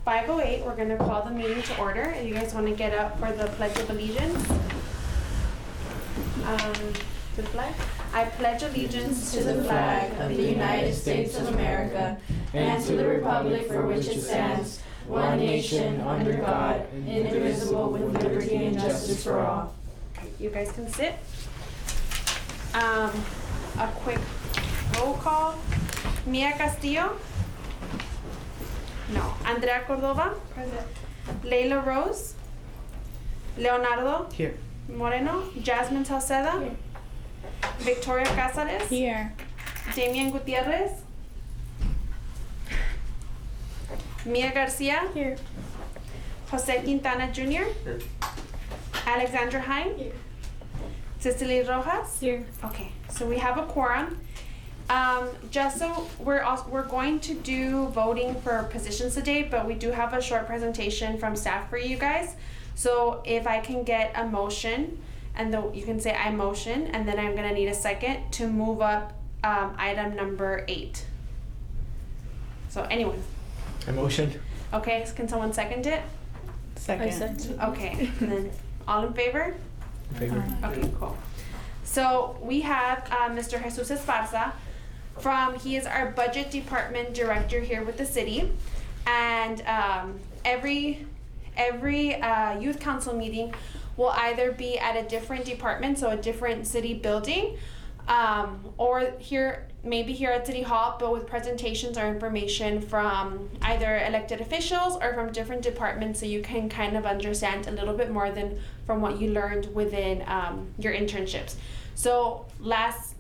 5:08, we're going to call the meeting to order. If you guys want to get up for the Pledge of Allegiance. To the flag. I pledge allegiance to the flag of the United States of America and to the republic for which it stands, one nation under God, indivisible, with liberty and justice for all. You guys can sit. A quick roll call. Mia Castillo? No. Andrea Cordova? Present. Leila Rose? Leonardo? Here. Moreno? Jasmine Salceda? Here. Victoria Cázares? Here. Damian Gutierrez? Mia Garcia? Here. Jose Quintana Jr.? Here. Alexandra Hine? Here. Cecily Rojas? Here. Okay, so we have a quorum. Just so we're going to do voting for positions today, but we do have a short presentation from staff for you guys. So if I can get a motion, and you can say I motion, and then I'm gonna need a second to move up item number 8. So anyone? I motion. Okay, can someone second it? Second. Okay, and then all in favor? In favor. Okay, cool. So we have Mr. Jesus Esparza he is our budget department director here with the city, and every youth council meeting will either be at a different department, so a different city building, or maybe here at City Hall, but with presentations or information from either elected officials or from different departments, so you can kind of understand a little bit more than from what you learned within your internships. So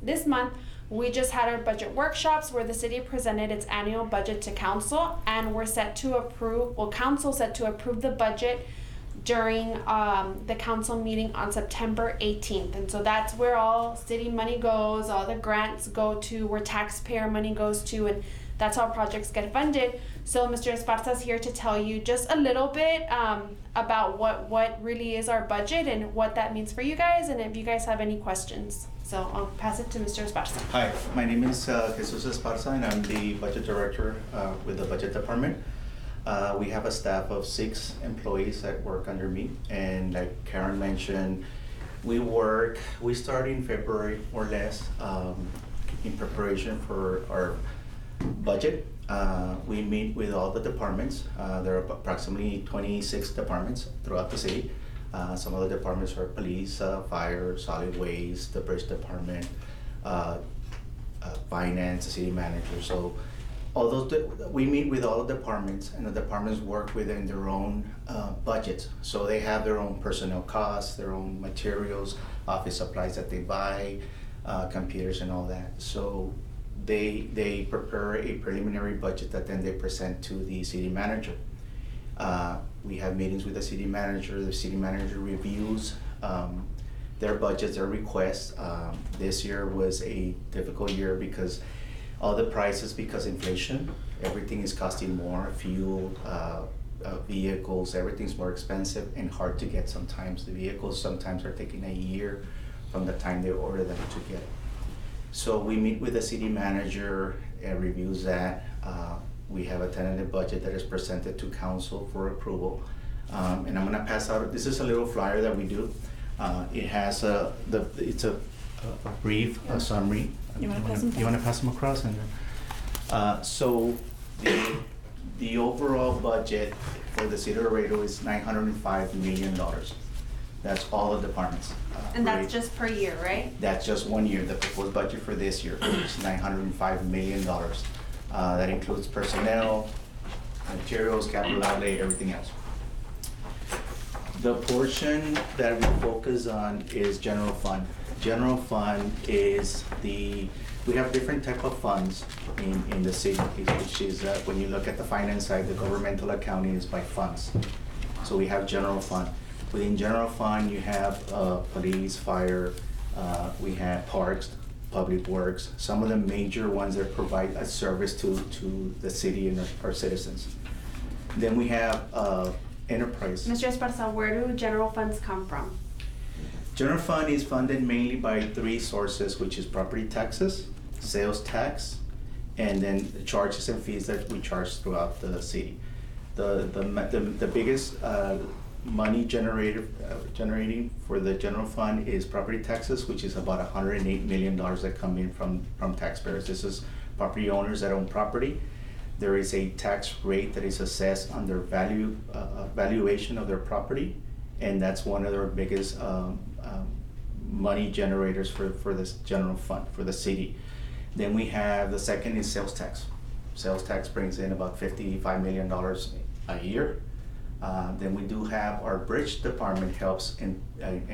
this month, we just had our budget workshops where the city presented its annual budget to council, and council set to approve the budget during the council meeting on September 18th. And so that's where all city money goes, all the grants go to, where taxpayer money goes to, and that's how projects get funded. So Mr. Esparza is here to tell you just a little bit about what really is our budget and what that means for you guys, and if you guys have any questions. So I'll pass it to Mr. Esparza. Hi, my name is Jesus Esparza, and I'm the budget director with the budget department. We have a staff of 6 employees that work under me, and like Karen mentioned, we start in February or less in preparation for our budget. We meet with all the departments. There are approximately 26 departments throughout the city. Some of the departments are police, fire, solid waste, the bridge department, finance, the city manager. So we meet with all the departments, and the departments work within their own budgets. So they have their own personnel costs, their own materials, office supplies that they buy, computers and all that. So they prepare a preliminary budget that then they present to the city manager. We have meetings with the city manager. The city manager reviews their budgets, their requests. This year was a difficult year because all the prices, because inflation, everything is costing more. Fuel, vehicles, everything's more expensive and hard to get sometimes. The vehicles sometimes are taking a year from the time they order them to get it. So we meet with the city manager and reviews that. We have a tentative budget that is presented to council for approval. And I'm gonna pass out, this is a little flyer that we do. It has it's a brief summary. You wanna pass them across? And so the overall budget for the city of Laredo is $905 million. That's all the departments. And that's just per year, right? That's just 1 year. The proposed budget for this year is $905 million. That includes personnel, materials, capital outlay, everything else. The portion that we focus on is general fund. General fund is we have different type of funds in the city, which is when you look at the finance side, the governmental accounting is by funds. So we have general fund. Within general fund, you have police, fire, we have parks, public works, some of the major ones that provide a service to the city and our citizens. Then we have enterprise. Mr. Esparza, where do general funds come from? General fund is funded mainly by 3 sources, which is property taxes, sales tax, and then the charges and fees that we charge throughout the city. The biggest money generating for the general fund is property taxes, which is about $108 million that come in from taxpayers. This is property owners that own property. There is a tax rate that is assessed on their valuation of their property, and that's one of their biggest money generators for this general fund for the city. Then we have the second is sales tax. Sales tax brings in about $55 million a year. Then we do have our bridge department helps and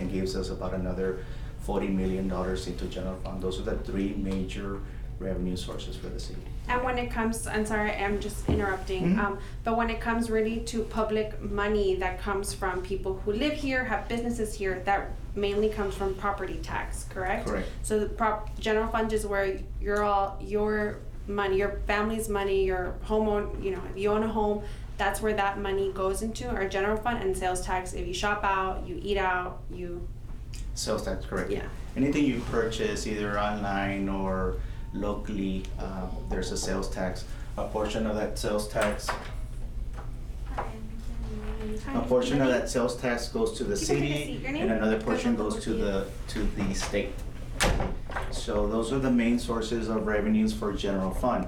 gives us about another $40 million into general fund. Those are the three major revenue sources for the city. And when it comes, I'm sorry, I'm just interrupting, but when it comes really to public money that comes from people who live here, have businesses here, that mainly comes from property tax, correct? Correct. So the general fund is where your money, your family's money, your homeown, if you own a home, that's where that money goes into, our general fund, and sales tax, if you shop out, you eat out, Sales tax, correct. Yeah. Anything you purchase either online or locally, there's a sales tax. A portion of that sales tax goes to the city, and another portion goes to the state. So those are the main sources of revenues for general fund.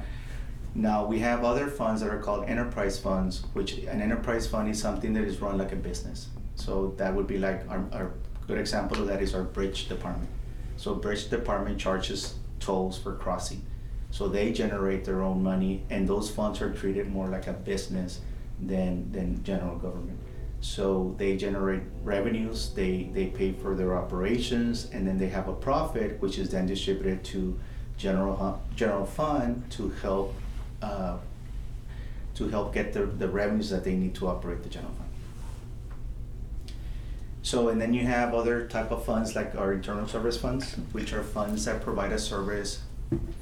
Now we have other funds that are called enterprise funds, which an enterprise fund is something that is run like a business. So that would be like our good example of that is our bridge department. So bridge department charges tolls for crossing. So they generate their own money, and those funds are treated more like a business than general government. So they generate revenues, they pay for their operations, and then they have a profit, which is then distributed to general fund to help get the revenues that they need to operate the general fund. So, and then you have other type of funds like our internal service funds, which are funds that provide a service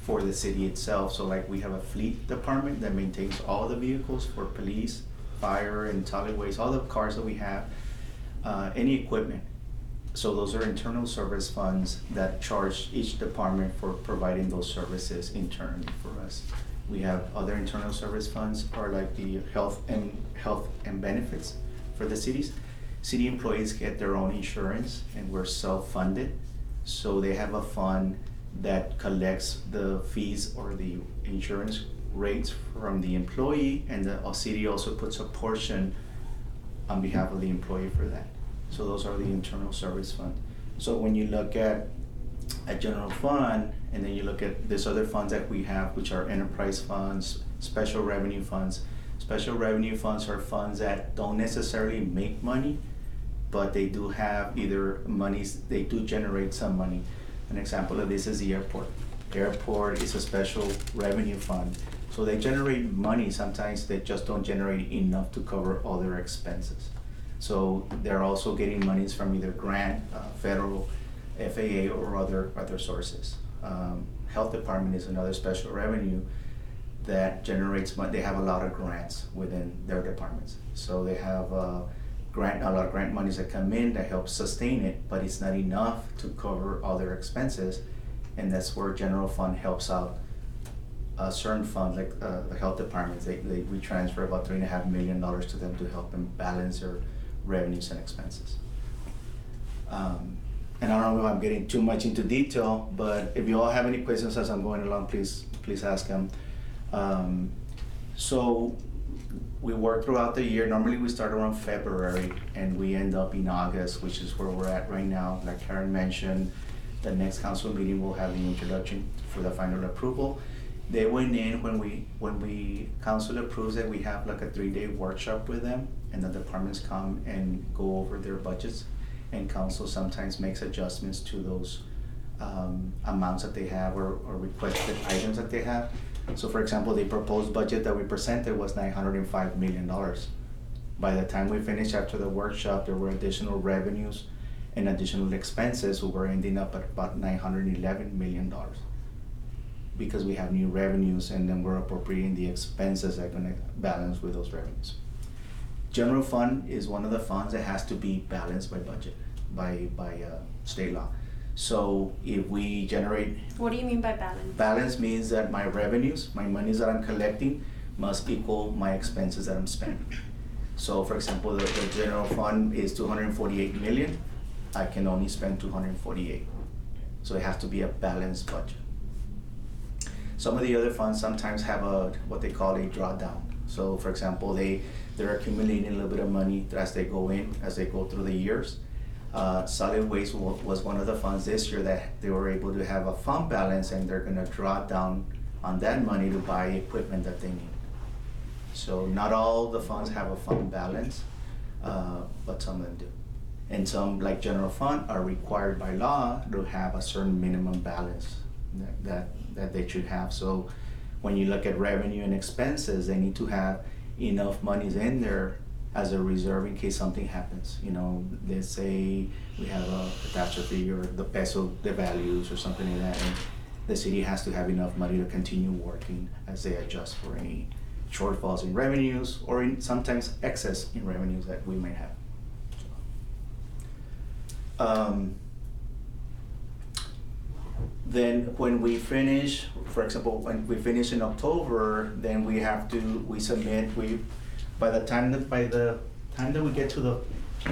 for the city itself. So like we have a fleet department that maintains all the vehicles for police, fire, and solid waste, all the cars that we have, any equipment. So those are internal service funds that charge each department for providing those services internally for us. We have other internal service funds are like the health and benefits for the cities. City employees get their own insurance, and we're self-funded. So they have a fund that collects the fees or the insurance rates from the employee, and the city also puts a portion on behalf of the employee for that. So those are the internal service fund. So when you look at a general fund, and then you look at these other funds that we have, which are enterprise funds, special revenue funds. Special revenue funds are funds that don't necessarily make money, but they do have either monies, they do generate some money. An example of this is the airport. Airport is a special revenue fund. So they generate money, sometimes they just don't generate enough to cover all their expenses. So they're also getting monies from either grant, federal, FAA, or other sources. Health department is another special revenue that generates money. They have a lot of grants within their departments. So they have a lot of grant monies that come in that help sustain it, but it's not enough to cover all their expenses. And that's where general fund helps out a certain fund, like the health departments. We transfer about $3.5 million to them to help them balance their revenues and expenses. And I don't know if I'm getting too much into detail, but if you all have any questions as I'm going along, please ask them. So we work throughout the year. Normally we start around February and we end up in August, which is where we're at right now. Like Karen mentioned, the next council meeting will have the introduction for the final approval. They went in when we council approves it, we have like a 3-day workshop with them, and the departments come and go over their budgets, and council sometimes makes adjustments to those amounts that they have or requested items that they have. So for example, the proposed budget that we presented was $905 million. By the time we finished after the workshop, there were additional revenues and additional expenses. We were ending up at about $911 million because we have new revenues, and then we're appropriating the expenses that are gonna balance with those revenues. General fund is one of the funds that has to be balanced by budget, by state law. So if we generate... What do you mean by balance? Balance means that my revenues, my monies that I'm collecting, must equal my expenses that I'm spending. So for example, the general fund is 248 million, I can only spend 248. So it has to be a balanced budget. Some of the other funds sometimes have what they call a drawdown. So for example, they're accumulating a little bit of money as they go through the years. Solid waste was one of the funds this year that they were able to have a fund balance, and they're gonna draw down on that money to buy equipment that they need. So not all the funds have a fund balance, but some of them do. And some, like general fund, are required by law to have a certain minimum balance that they should have. So when you look at revenue and expenses, they need to have enough monies in there as a reserve in case something happens. You know, let's say we have a catastrophe or the peso devalues or something like that, and the city has to have enough money to continue working as they adjust for any shortfalls in revenues or sometimes excess in revenues that we might have. Then when we finish, for example, when we finish in October, then we submit, by the time that we get to the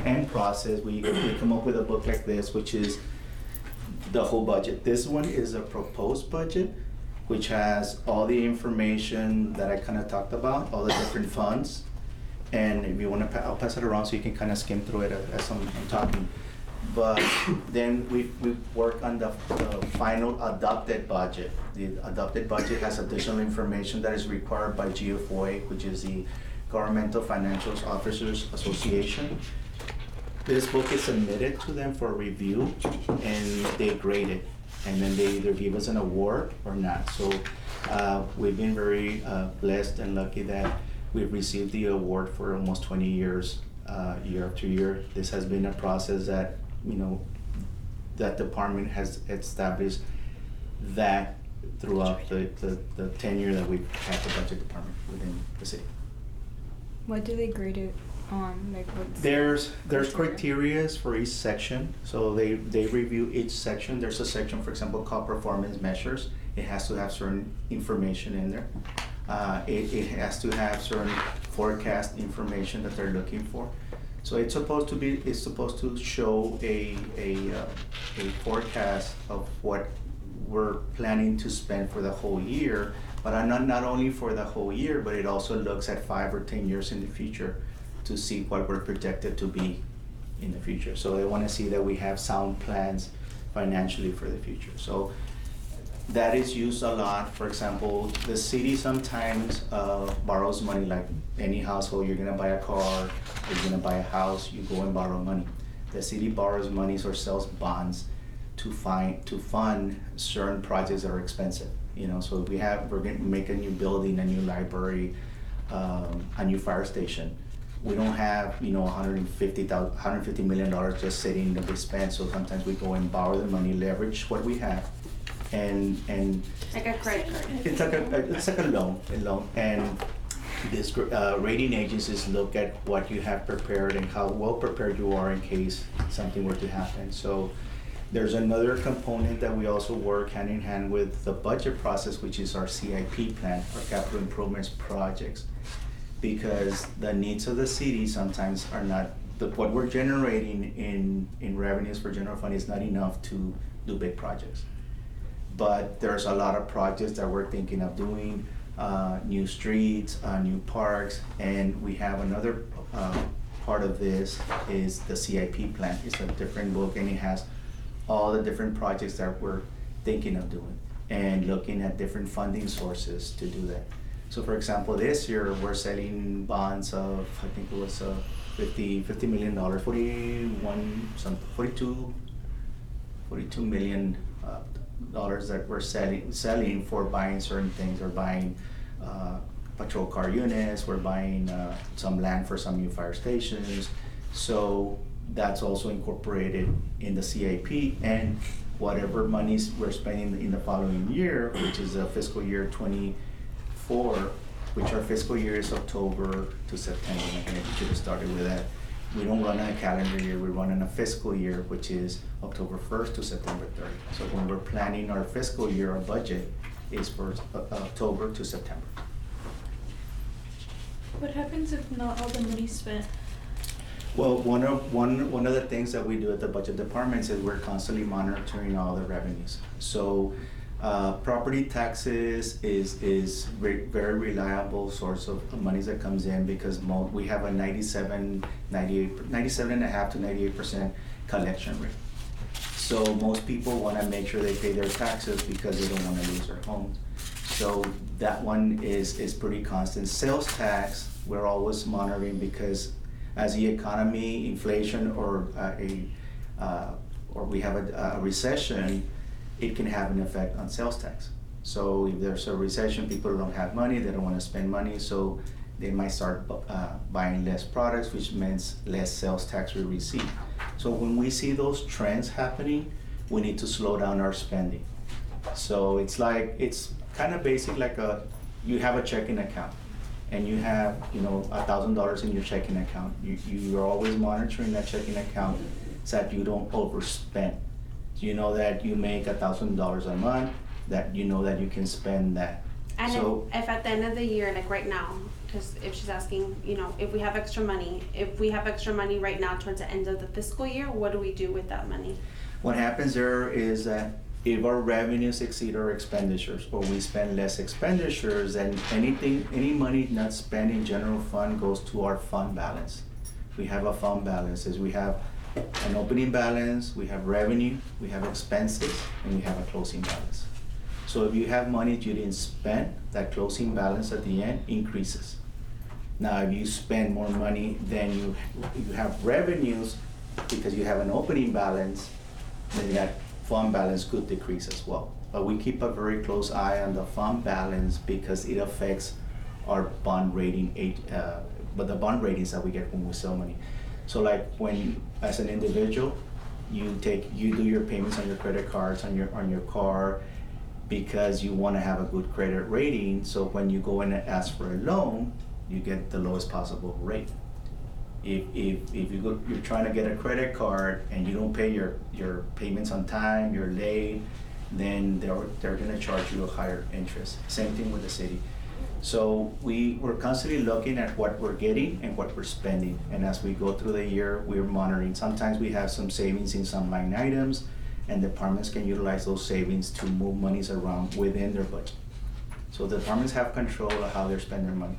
end process, we come up with a book like this, which is the whole budget. This one is a proposed budget, which has all the information that I kind of talked about, all the different funds. And if you want to, I'll pass it around so you can kind of skim through it as I'm talking. But then we work on the final adopted budget. The adopted budget has additional information that is required by GFOA, which is the Governmental Financial Officers Association. This book is submitted to them for review, and they grade it, and then they either give us an award or not. So we've been very blessed and lucky that we've received the award for almost 20 years, year after year. This has been a process that, you know, that department has established that throughout the tenure that we've had the budget department within the city. What do they grade it on? Like what's There's criterias for each section. So they review each section. There's a section, for example, called performance measures. It has to have certain information in there. It has to have certain forecast information that they're looking for. So it's supposed to show a forecast of what we're planning to spend for the whole year, but not only for the whole year, but it also looks at 5 or 10 years in the future to see what we're projected to be in the future. So they want to see that we have sound plans financially for the future. So that is used a lot. For example, the city sometimes borrows money, like any household. You're gonna buy a car, you're gonna buy a house, you go and borrow money. The city borrows monies or sells bonds to fund certain projects that are expensive. You know, so we're gonna make a new building, a new library, a new fire station. We don't have, you know, $150 million just sitting to be spent. So sometimes we go and borrow the money, leverage what we have, and Like a credit card. it's like a loan, and this rating agencies look at what you have prepared and how well prepared you are in case something were to happen. So there's another component that we also work hand in hand with the budget process, which is our CIP plan, our capital improvements projects, because the needs of the city sometimes are not, what we're generating in revenues for general fund is not enough to do big projects. But there's a lot of projects that we're thinking of doing, new streets, new parks, and we have another part of this is the CIP plan. It's a different book, and it has all the different projects that we're thinking of doing and looking at different funding sources to do that. So for example, this year we're selling bonds of, I think it was $50 million, 42 million dollars that we're selling for buying certain things. We're buying patrol car units, we're buying some land for some new fire stations. So that's also incorporated in the CIP, and whatever monies we're spending in the following year, which is fiscal year 24, which our fiscal year is October to September. I think we should have started with that. We don't run on a calendar year, we run on a fiscal year, which is October 1st to September 30th. So when we're planning our fiscal year, our budget is for October to September. What happens if not all the money's spent? Well, one of the things that we do at the budget departments is we're constantly monitoring all the revenues. So, property taxes is very reliable source of monies that comes in because we have a 97.5 to 98% collection rate. So most people want to make sure they pay their taxes because they don't want to lose their homes. So that one is pretty constant. Sales tax, we're always monitoring because as the economy, inflation, or we have a recession, it can have an effect on sales tax. So if there's a recession, people don't have money, they don't want to spend money, so they might start buying less products, which means less sales tax we receive. So when we see those trends happening, we need to slow down our spending. So it's kind of basic, like you have a checking account and you have, $1,000 in your checking account. You're always monitoring that checking account so that you don't overspend. You know that you make $1,000 a month, that you know that you can spend that. And So if at the end of the year, like right now, because if she's asking, if we have extra money right now towards the end of the fiscal year, what do we do with that money? what happens there is that if our revenues exceed our expenditures, or we spend less expenditures, then any money not spent in general fund goes to our fund balance. We have a fund balance, we have an opening balance, we have revenue, we have expenses, and we have a closing balance. So if you have money you didn't spend, that closing balance at the end increases. Now, if you spend more money than you have revenues because you have an opening balance, then that fund balance could decrease as well. But we keep a very close eye on the fund balance because it affects our bond rating, the bond ratings that we get when we sell money. So like when, as an individual, you do your payments on your credit cards, on your car, because you want to have a good credit rating. So when you go in and ask for a loan, you get the lowest possible rate. If you're trying to get a credit card and you don't pay your payments on time, you're late, then they're gonna charge you a higher interest. Same thing with the city. So we're constantly looking at what we're getting and what we're spending. And as we go through the year, we're monitoring. Sometimes we have some savings in some line items, and departments can utilize those savings to move monies around within their budget. So the departments have control of how they spend their money.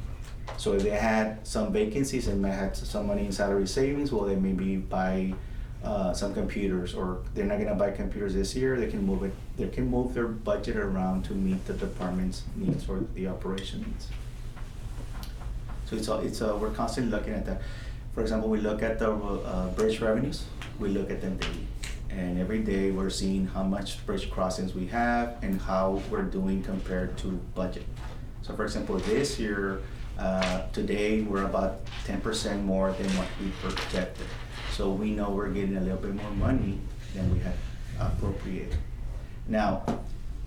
So if they had some vacancies and may have some money in salary savings, well, they maybe buy some computers, or they're not gonna buy computers this year, they can move it. They can move their budget around to meet the department's needs or the operation needs. So we're constantly looking at that. For example, we look at the bridge revenues, we look at them daily. And every day we're seeing how much bridge crossings we have and how we're doing compared to budget. So for example, this year, today we're about 10% more than what we projected. So we know we're getting a little bit more money than we had appropriated. Now,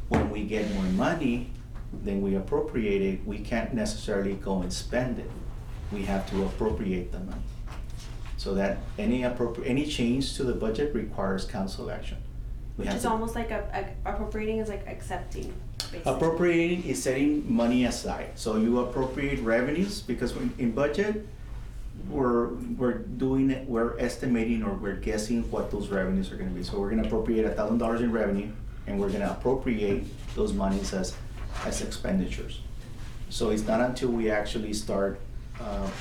when we get more money than we appropriated, we can't necessarily go and spend it. We have to appropriate the money. So that any change to the budget requires council action. Which is almost like appropriating is like accepting, basically. Appropriating is setting money aside. So you appropriate revenues because in budget, we're estimating or we're guessing what those revenues are gonna be. So we're gonna appropriate $1,000 in revenue, and we're gonna appropriate those monies as expenditures. So it's not until we actually start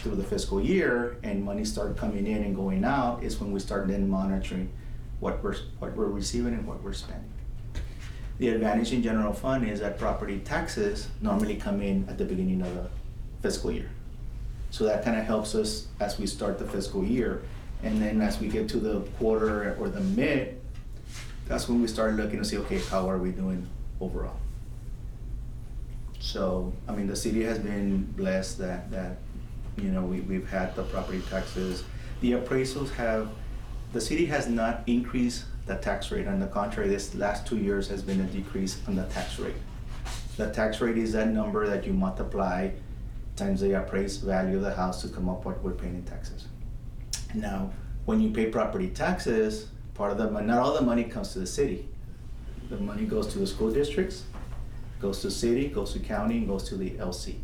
through the fiscal year and money start coming in and going out is when we start then monitoring what we're receiving and what we're spending. The advantage in general fund is that property taxes normally come in at the beginning of the fiscal year. So that kind of helps us as we start the fiscal year. And then as we get to the quarter or the mid, that's when we start looking to see, okay, how are we doing overall? So, I mean, the city has been blessed that we've had the property taxes. The appraisals the city has not increased the tax rate. On the contrary, this last 2 years has been a decrease on the tax rate. The tax rate is that number that you multiply times the appraised value of the house to come up what we're paying in taxes. Now, when you pay property taxes, not all the money comes to the city. The money goes to the school districts, goes to city, goes to county, and goes to the LC.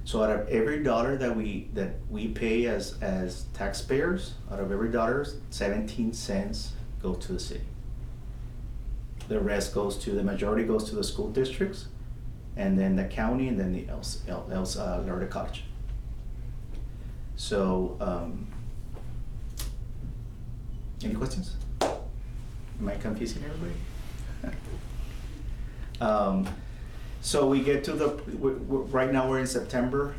So out of every dollar that we pay as taxpayers, out of every dollar, 17 cents go to the city. The rest the majority goes to the school districts, and then the county, and then the Laredo College. So, any questions? Am I confusing everybody? So we get to right now we're in September.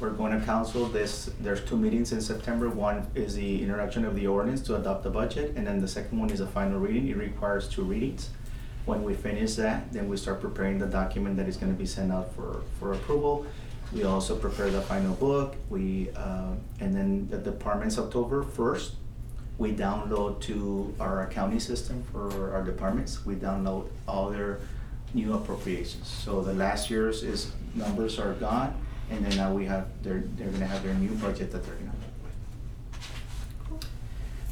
We're going to council this. There's 2 meetings in September. One is the introduction of the ordinance to adopt the budget, and then the second one is a final reading. It requires 2 readings. When we finish that, then we start preparing the document that is going to be sent out for approval. We also prepare the final book. And then the departments, October 1st, we download to our accounting system for our departments. We download all their new appropriations. So the last year's numbers are gone, and then now they're gonna have their new budget that they're gonna work with.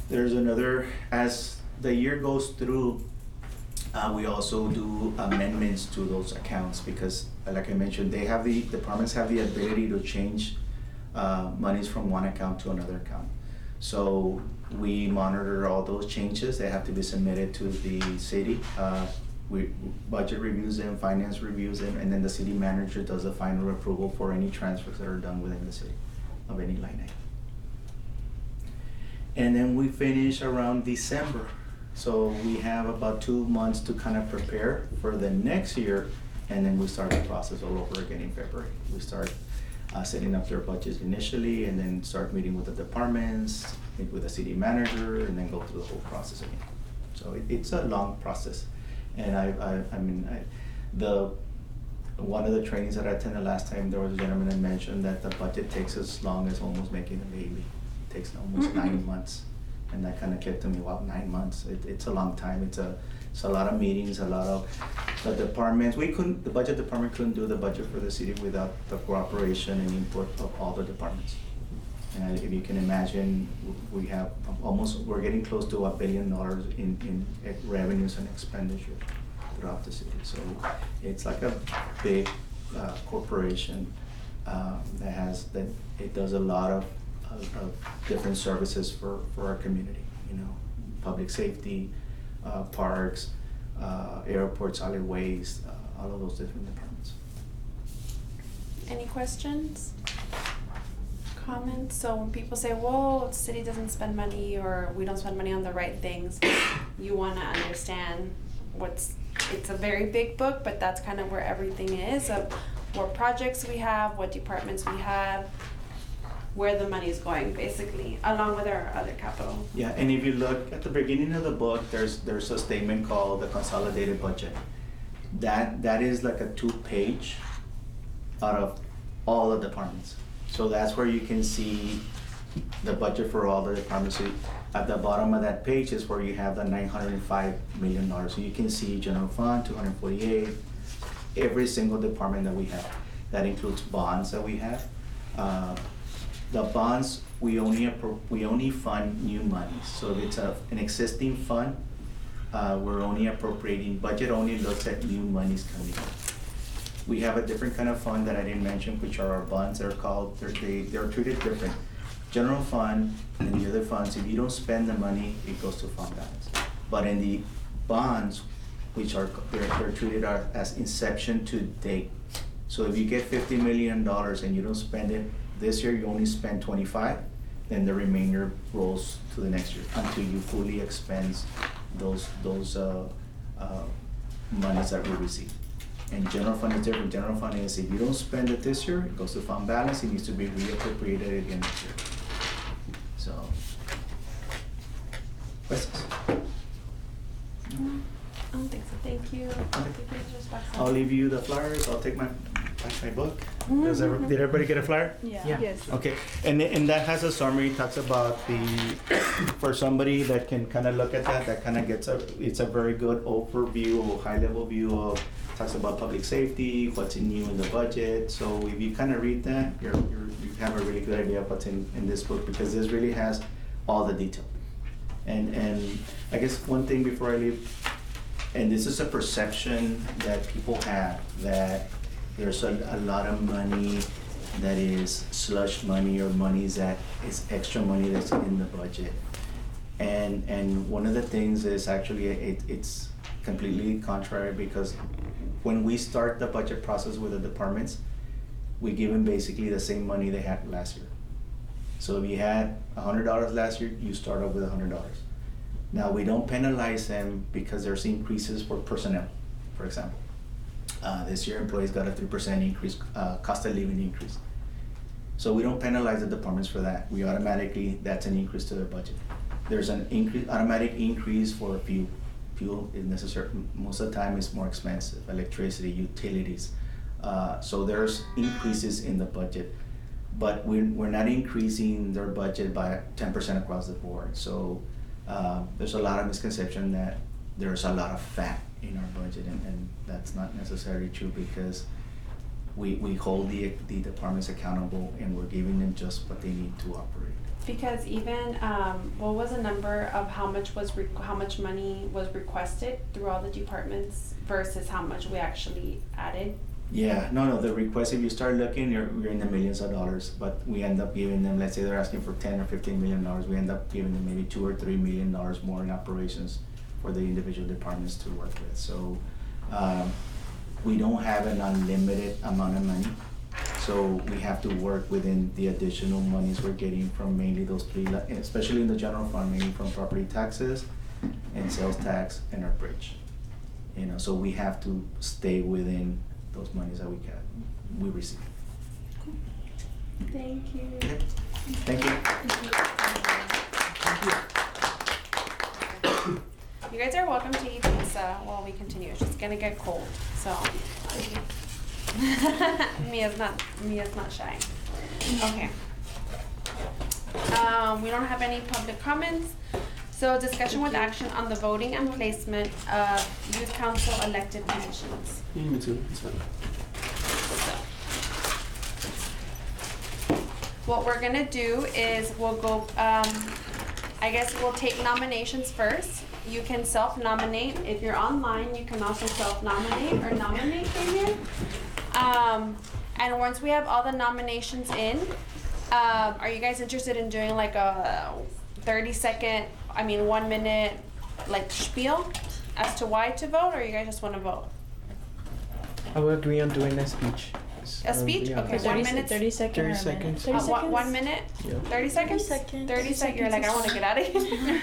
There's another, as the year goes through, we also do amendments to those accounts because, like I mentioned, departments have the ability to change monies from one account to another account. So we monitor all those changes. They have to be submitted to the city. Budget reviews them, finance reviews them, and then the city manager does the final approval for any transfers that are done within the city of any line item. And then we finish around December. So we have about 2 months to kind of prepare for the next year, and then we start the process all over again in February. We start setting up their budgets initially, and then start meeting with the departments, meet with the city manager, and then go through the whole process again. So it's a long process. And one of the trainings that I attended last time, there was a gentleman that mentioned that the budget takes as long as almost making a baby. It takes almost 9 months. And that kind of clicked to me, wow, 9 months, it's a long time. It's a lot of meetings, a lot of the departments. The budget department couldn't do the budget for the city without the cooperation and input of all the departments. And if you can imagine, we're getting close to $1 billion in revenues and expenditures throughout the city. So it's like a big corporation that it does a lot of different services for our community, public safety, parks, airports, alleyways, all of those different departments. Any questions? Comments? So when people say, well, the city doesn't spend money or we don't spend money on the right things, you want to understand it's a very big book, but that's kind of where everything is, of what projects we have, what departments we have, where the money is going, basically, along with our other capital. Yeah, and if you look at the beginning of the book, there's a statement called the consolidated budget. That is like a 2-page out of all the departments. So that's where you can see the budget for all the departments. So at the bottom of that page is where you have the $905 million. So you can see general fund, 248, every single department that we have. That includes bonds that we have. The bonds, we only fund new monies. So if it's an existing fund, we're only appropriating, budget only looks at new monies coming in. We have a different kind of fund that I didn't mention, which are our bonds. They're treated different. General fund and the other funds, if you don't spend the money, it goes to fund balance. But in the bonds, which they're treated as inception to date. So if you get $50 million and you don't spend it this year, you only spend 25, then the remainder rolls to the next year until you fully expend those monies that we receive. And general fund is different. General fund is if you don't spend it this year, it goes to fund balance. It needs to be reappropriated again next year. So, questions? I don't think so. Thank you. Thank you, Mr. Sparks. I'll leave you the flyers. I'll take my book. Did everybody get a flyer? Yeah. Yes. Okay, and that has a summary. It talks about for somebody that can kind of look at that kind of it's a very good overview, high level view of, talks about public safety, what's new in the budget. So if you kind of read that, you have a really good idea of what's in this book, because this really has all the detail. And I guess one thing before I leave, and this is a perception that people have, that there's a lot of money that is slush money or monies that is extra money that's in the budget. And one of the things is actually it's completely contrary, because when we start the budget process with the departments, we give them basically the same money they had last year. So if you had $100 last year, you start off with $100. Now, we don't penalize them because there's increases for personnel, for example. This year, employees got a 3% increase, cost of living increase. So we don't penalize the departments for that. We automatically, that's an increase to their budget. There's an automatic increase for fuel. Fuel is necessary, most of the time it's more expensive, electricity, utilities. So there's increases in the budget, but we're not increasing their budget by 10% across the board. So there's a lot of misconception that there's a lot of fat in our budget, and that's not necessarily true, because we hold the departments accountable, and we're giving them just what they need to operate. Because even, what was the number of how much money was requested through all the departments versus how much we actually added? Yeah, no, the request, if you start looking, you're in the millions of dollars, but we end up giving them, let's say they're asking for $10 or $15 million, we end up giving them maybe $2 or $3 million more in operations for the individual departments to work with. So we don't have an unlimited amount of money, so we have to work within the additional monies we're getting from mainly those three, especially in the general fund, mainly from property taxes and sales tax and our bridge. You know, so we have to stay within those monies that we receive. Thank you. Okay. Thank you. You guys are welcome to eat pizza while we continue. It's just gonna get cold, so. Mia's not shy. Okay. We don't have any public comments. So discussion with action on the voting and placement of youth council elected positions. Me too, it's fine. What we're gonna do is we'll go, I guess we'll take nominations first. You can self-nominate. If you're online, you can also self-nominate or nominate from here. And once we have all the nominations in, are you guys interested in doing like a 1 minute like spiel as to why to vote, or you guys just wanna vote? I will agree on doing a speech. A speech? Yeah. Okay, 1 minute. 30 seconds. 30 seconds. 30 seconds. 1 minute? Yeah. 30 seconds? 30 seconds. You're like, I wanna get out of here.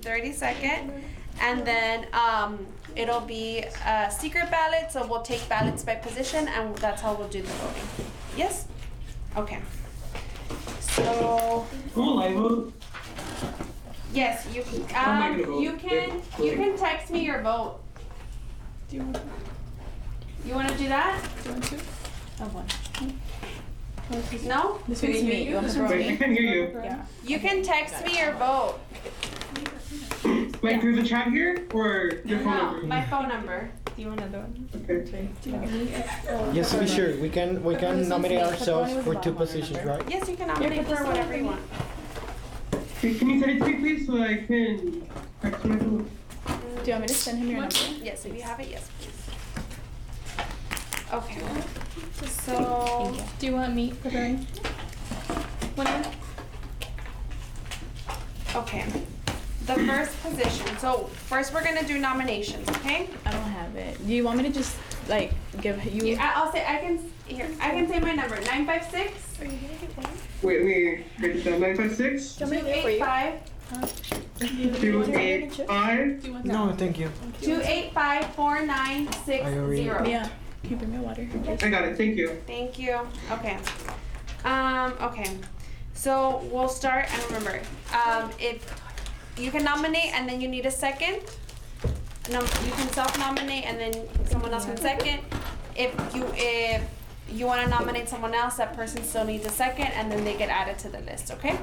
30 second. And then, it'll be a secret ballot, so we'll take ballots by position, and that's how we'll do the voting. Yes? Okay. So. Cool, I vote. Yes, you can text me your vote. Do you want? You wanna do that? Do you want to? Have one. No? This one's me. You want to Wait, I can't hear you. Yeah. You can text me your vote. Like through the chat here or your phone No, number? my phone number. Do you want another one? Okay. Do you want me? Yes, to be sure, we can nominate ourselves for 2 positions, right? Yes, you can nominate for whatever you want. Can you send it to me please so I can text my phone? Do you want me to send him your number? Yes, if you have it, yes, please. Okay. So. Do you want meat preparing? Okay. The first position. So first we're gonna do nominations, okay? I don't have it. Do you want me to just like give you? I'll say I can say my number 956. Are you gonna get one? Wait, write it down. 956 Do you want me to get for you? 285 285. No, thank you. 285 4960. I already- Yeah. Can you bring me water? I got it. Thank you. Thank you. Okay. Okay. So we'll start, and remember, if you can nominate and then you need a second. No, you can self-nominate and then someone else can second. If you want to nominate someone else, that person still needs a second, and then they get added to the list. Okay.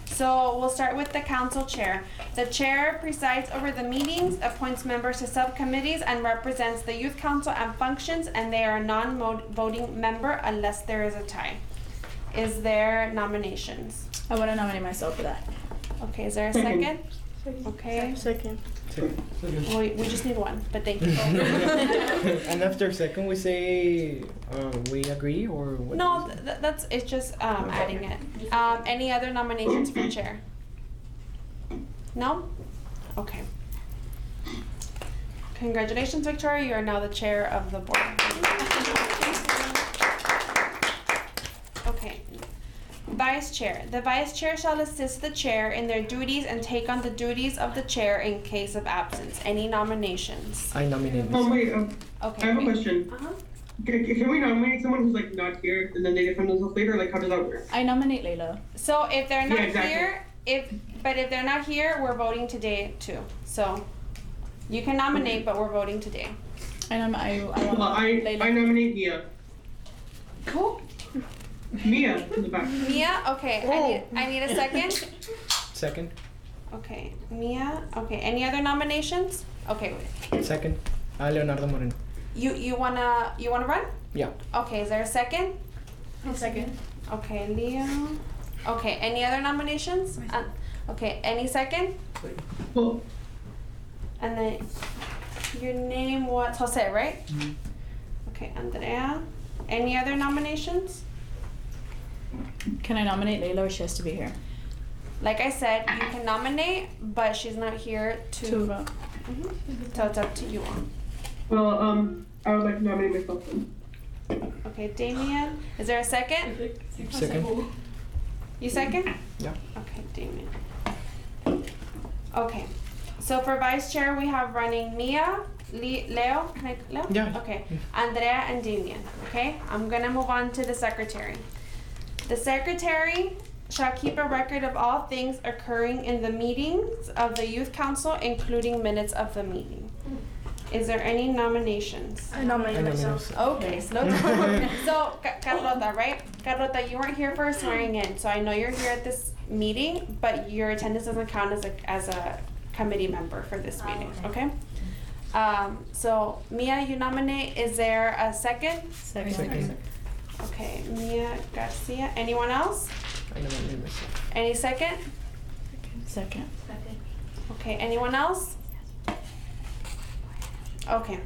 So we'll start with the council chair. The chair presides over the meetings, appoints members to subcommittees, and represents the youth council and functions, and they are a non-voting member unless there is a tie. Is there nominations? I want to nominate myself for that. Okay, is there a second? Okay. Second. Second. Well, we just need one, but thank you. And after second, we say we agree or what? No, that's it's just adding it. Any other nominations for chair? No? Okay. Congratulations, Victoria. You are now the chair of the board. Okay. Vice chair. The vice chair shall assist the chair in their duties and take on the duties of the chair in case of absence. Any nominations? I nominate Oh myself. wait, Okay. I have a question. Uh-huh. Can we nominate someone who's like not here and then they defend themselves later? Like how does that work? I nominate Layla. So if they're not Yeah, exactly. here, if they're not here, we're voting today too. So you can nominate, but we're voting today. I want Well, I Layla. nominate Mia. Cool. Mia in the back. Mia, okay. I need a second. Second. Okay, Mia. Okay, any other nominations? Okay, wait. Second. Leonardo Moreno. You wanna run? Yeah. Okay, is there a second? Second. Okay, Leo. Okay, any other nominations? Okay, any second? Well, And then your name was Jose, right? Mhm. Okay, Andrea. Any other nominations? Can I nominate Layla or she has to be here? Like I said, you can nominate, but she's not here to. vote. Mhm. So it's up to you all. well, I would like to nominate myself then. Okay, Damien. Is there a second? Second. You second? Yeah. Okay, Damien. Okay. So for vice chair, we have running Mia, Leo. Can I, Leo? Yeah. Okay. Andrea and Damien. Okay. I'm gonna move on to the secretary. The secretary shall keep a record of all things occurring in the meetings of the youth council, including minutes of the meeting. Is there any nominations? I nominate myself. Okay, slow down. So, Carlota, right? Carlota, you weren't here for swearing in, so I know you're here at this meeting, but your attendance doesn't count as a committee member for this meeting, okay? So Mia, you nominate. Is there a second? Second. Okay, Mia Garcia. Anyone else? I nominate myself. Any second? Second. Okay, anyone else? Okay.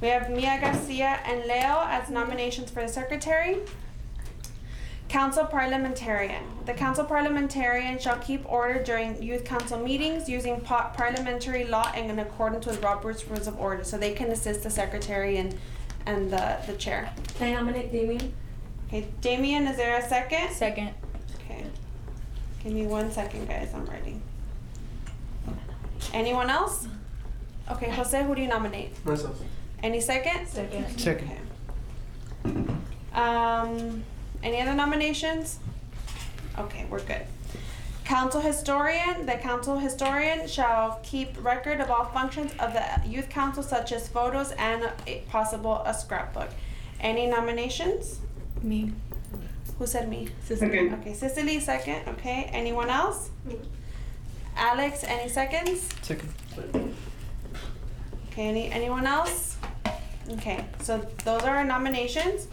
We have Mia Garcia and Leo as nominations for the secretary. Council Parliamentarian. The Council Parliamentarian shall keep order during youth council meetings using parliamentary law and in accordance with Robert's Rules of Order. So they can assist the secretary and the chair. Can I nominate Damien? Okay, Damien, is there a second? Second. Okay. Give me 1 second, guys. I'm ready. Anyone else? Okay, Jose, who do you nominate? Myself. Any second? Second. Second. Okay. Any other nominations? Okay, we're good. Council historian. The council historian shall keep record of all functions of the youth council, such as photos and if possible a scrapbook. Any nominations? Me. Who said me? Second. Okay, Cicely, second. Okay, anyone else? Alex, any seconds? Second. Okay, anyone else? Okay, so those are our nominations.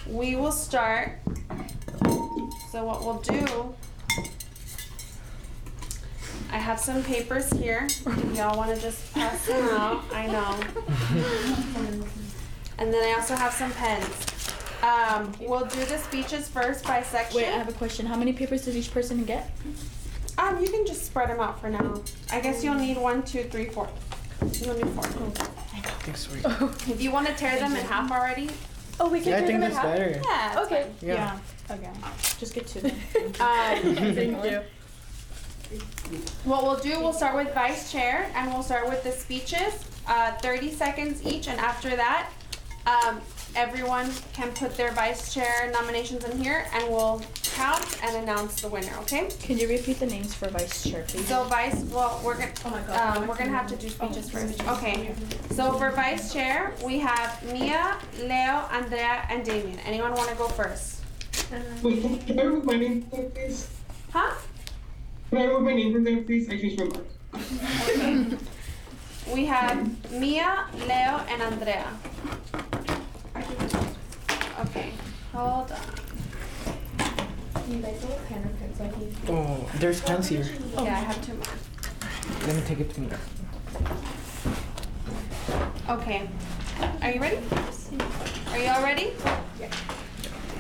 We will start. So what we'll do, I have some papers here. Y'all want to just pass them out? I know. And then I also have some pens. We'll do the speeches first by section. Wait, I have a question. How many papers does each person get? You can just spread them out for now. I guess you'll need 1, 2, 3, 4. You'll need 4. Thanks, sweet. If you want to tear them in half already. Oh, we can Yeah, I tear think them in that's half? better. Yeah. it's Okay. Yeah. Yeah. Okay. Just get to them. Thank you. What we'll do, we'll start with vice chair and we'll start with the speeches, 30 seconds each, and after that, everyone can put their vice chair nominations in here and we'll count and announce the winner, okay? Can you repeat the names for vice chair, please? So we're gonna have to do speeches first. Okay, so for vice chair, we have Mia, Leo, Andrea, and Damien. Anyone wanna go first? Wait, can I remove my name from there, please? Huh? Can I remove my name from there, please? I changed my mind. We have Mia, Leo, and Andrea. Okay, hold on. You guys don't pen or pencil. Oh, there's pens here. Yeah, I have 2 more. let me take it to me. Okay. Are you ready? Are you all ready? Yeah.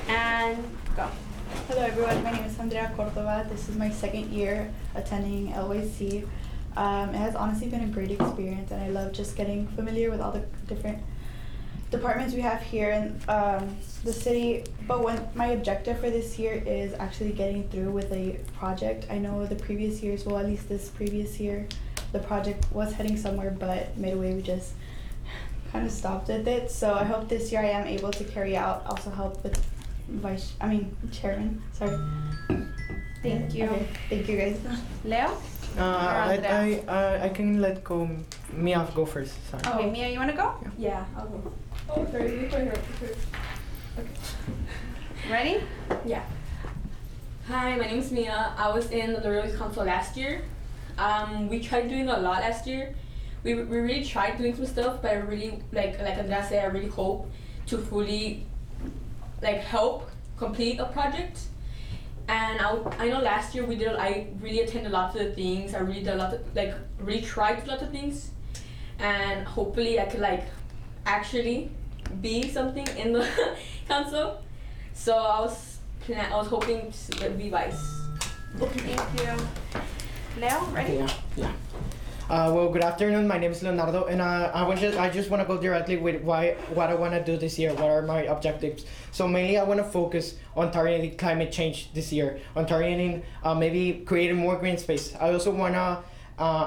And go. Hello everyone, my name is Andrea Cordova. This is my second year attending LYC. It has honestly been a great experience, and I love just getting familiar with all the different departments we have here in the city. But my objective for this year is actually getting through with a project. I know the previous years, well at least this previous year, the project was heading somewhere, but midway we just kind of stopped with it. So I hope this year I am able to carry out, also help with chairman, sorry. Thank you. Okay, thank you guys. Leo? I can let go. Mia go first. Sorry. Okay, Mia, you want to go? Yeah, I'll go. Oh, sorry, okay. Ready? Yeah. Hi, my name is Mia. I was in the Laredo Council last year. We tried doing a lot last year. We really tried doing some stuff, but I really, like Andrea said, I really hope to fully help complete a project. And I know last year I really attended lots of the things. I really did a lot of, really tried to do lots of things. And hopefully I could actually be something in the council. So I was hoping to be vice. Thank you. Leo, ready? Okay, yeah. Well, good afternoon. My name is Leonardo, and I just want to go directly with what I want to do this year. What are my objectives? So mainly, I want to focus on targeting climate change this year, on targeting maybe creating more green space. I also want to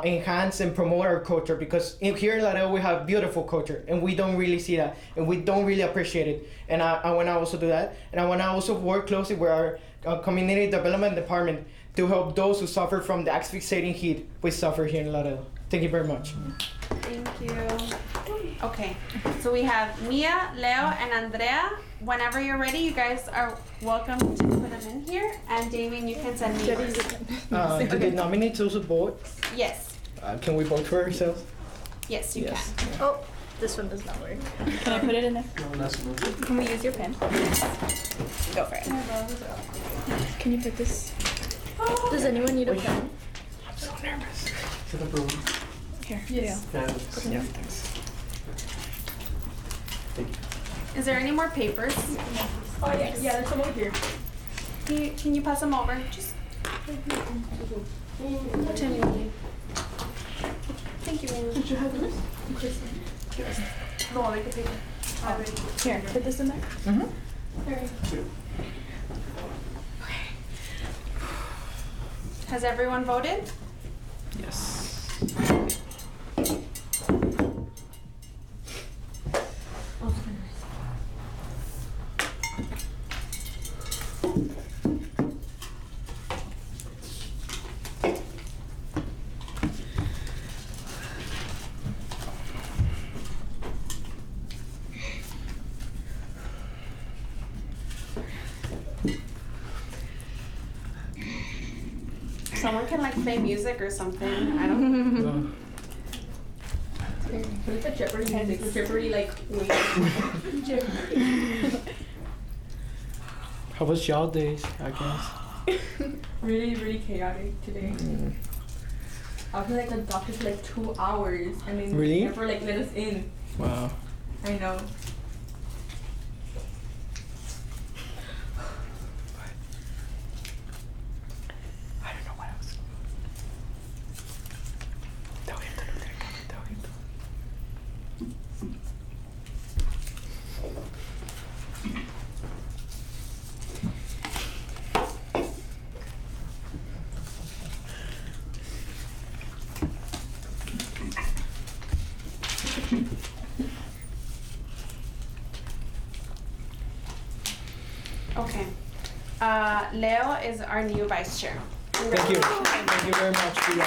enhance and promote our culture, because here in Laredo we have beautiful culture, and we don't really see that, and we don't really appreciate it. And I want to also do that, and I want to also work closely with our community development department to help those who suffer from the asphyxiating heat we suffer here in Laredo. Thank you very much. Thank you. Okay, so we have Mia, Leo, and Andrea. Whenever you're ready, you guys are welcome to put them in here. And Damien, you can send me yours. Do the nominates also vote? Yes. Can we vote for ourselves? Yes, you Yes. can. Oh, this one does not work. Can I put it in there? Can we use your pen? Go for it. Can you put this? Does anyone need a pen? I'm so nervous. Here. Yes. Yeah, thanks. Thank you. Is there any more papers? Oh, yeah, there's some over here. Can you pass them over? Just to me. Thank you. Did you have this? No, like the paper. Here, put this in there. Mm-hmm. Has everyone voted? Yes. Someone can play music or something. I don't know. But it's like Jeopardy music. The Jeopardy wait. How was y'all days, I guess? Really, really chaotic today. I was in the doctor for 2 hours, and they Really? never let us in. Wow. I know. I don't know what else. Okay. Leo is our new vice chair. Thank you. Thank you very much, Priya.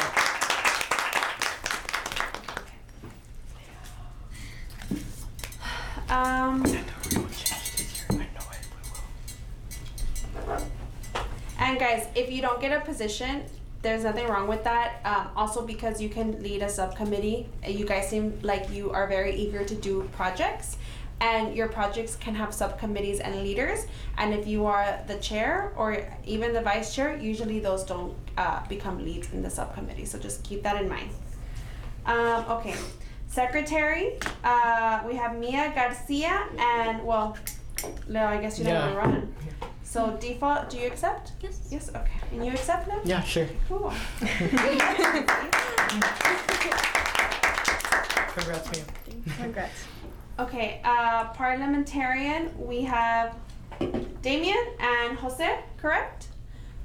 And guys, if you don't get a position, there's nothing wrong with that. Also, because you can lead a subcommittee. You guys seem like you are very eager to do projects. and your projects can have subcommittees and leaders. And if you are the chair or even the vice chair, usually those don't become leads in the subcommittee. So just keep that in mind. Okay, secretary, we have Mia Garcia and, well, Leo, I guess you don't want to run. So default, do you accept? Yes. Yes, okay. And you accept now? Yeah, sure. Cool. Congrats, Mia. Congrats. Okay, parliamentarian, we have Damien and Jose, correct?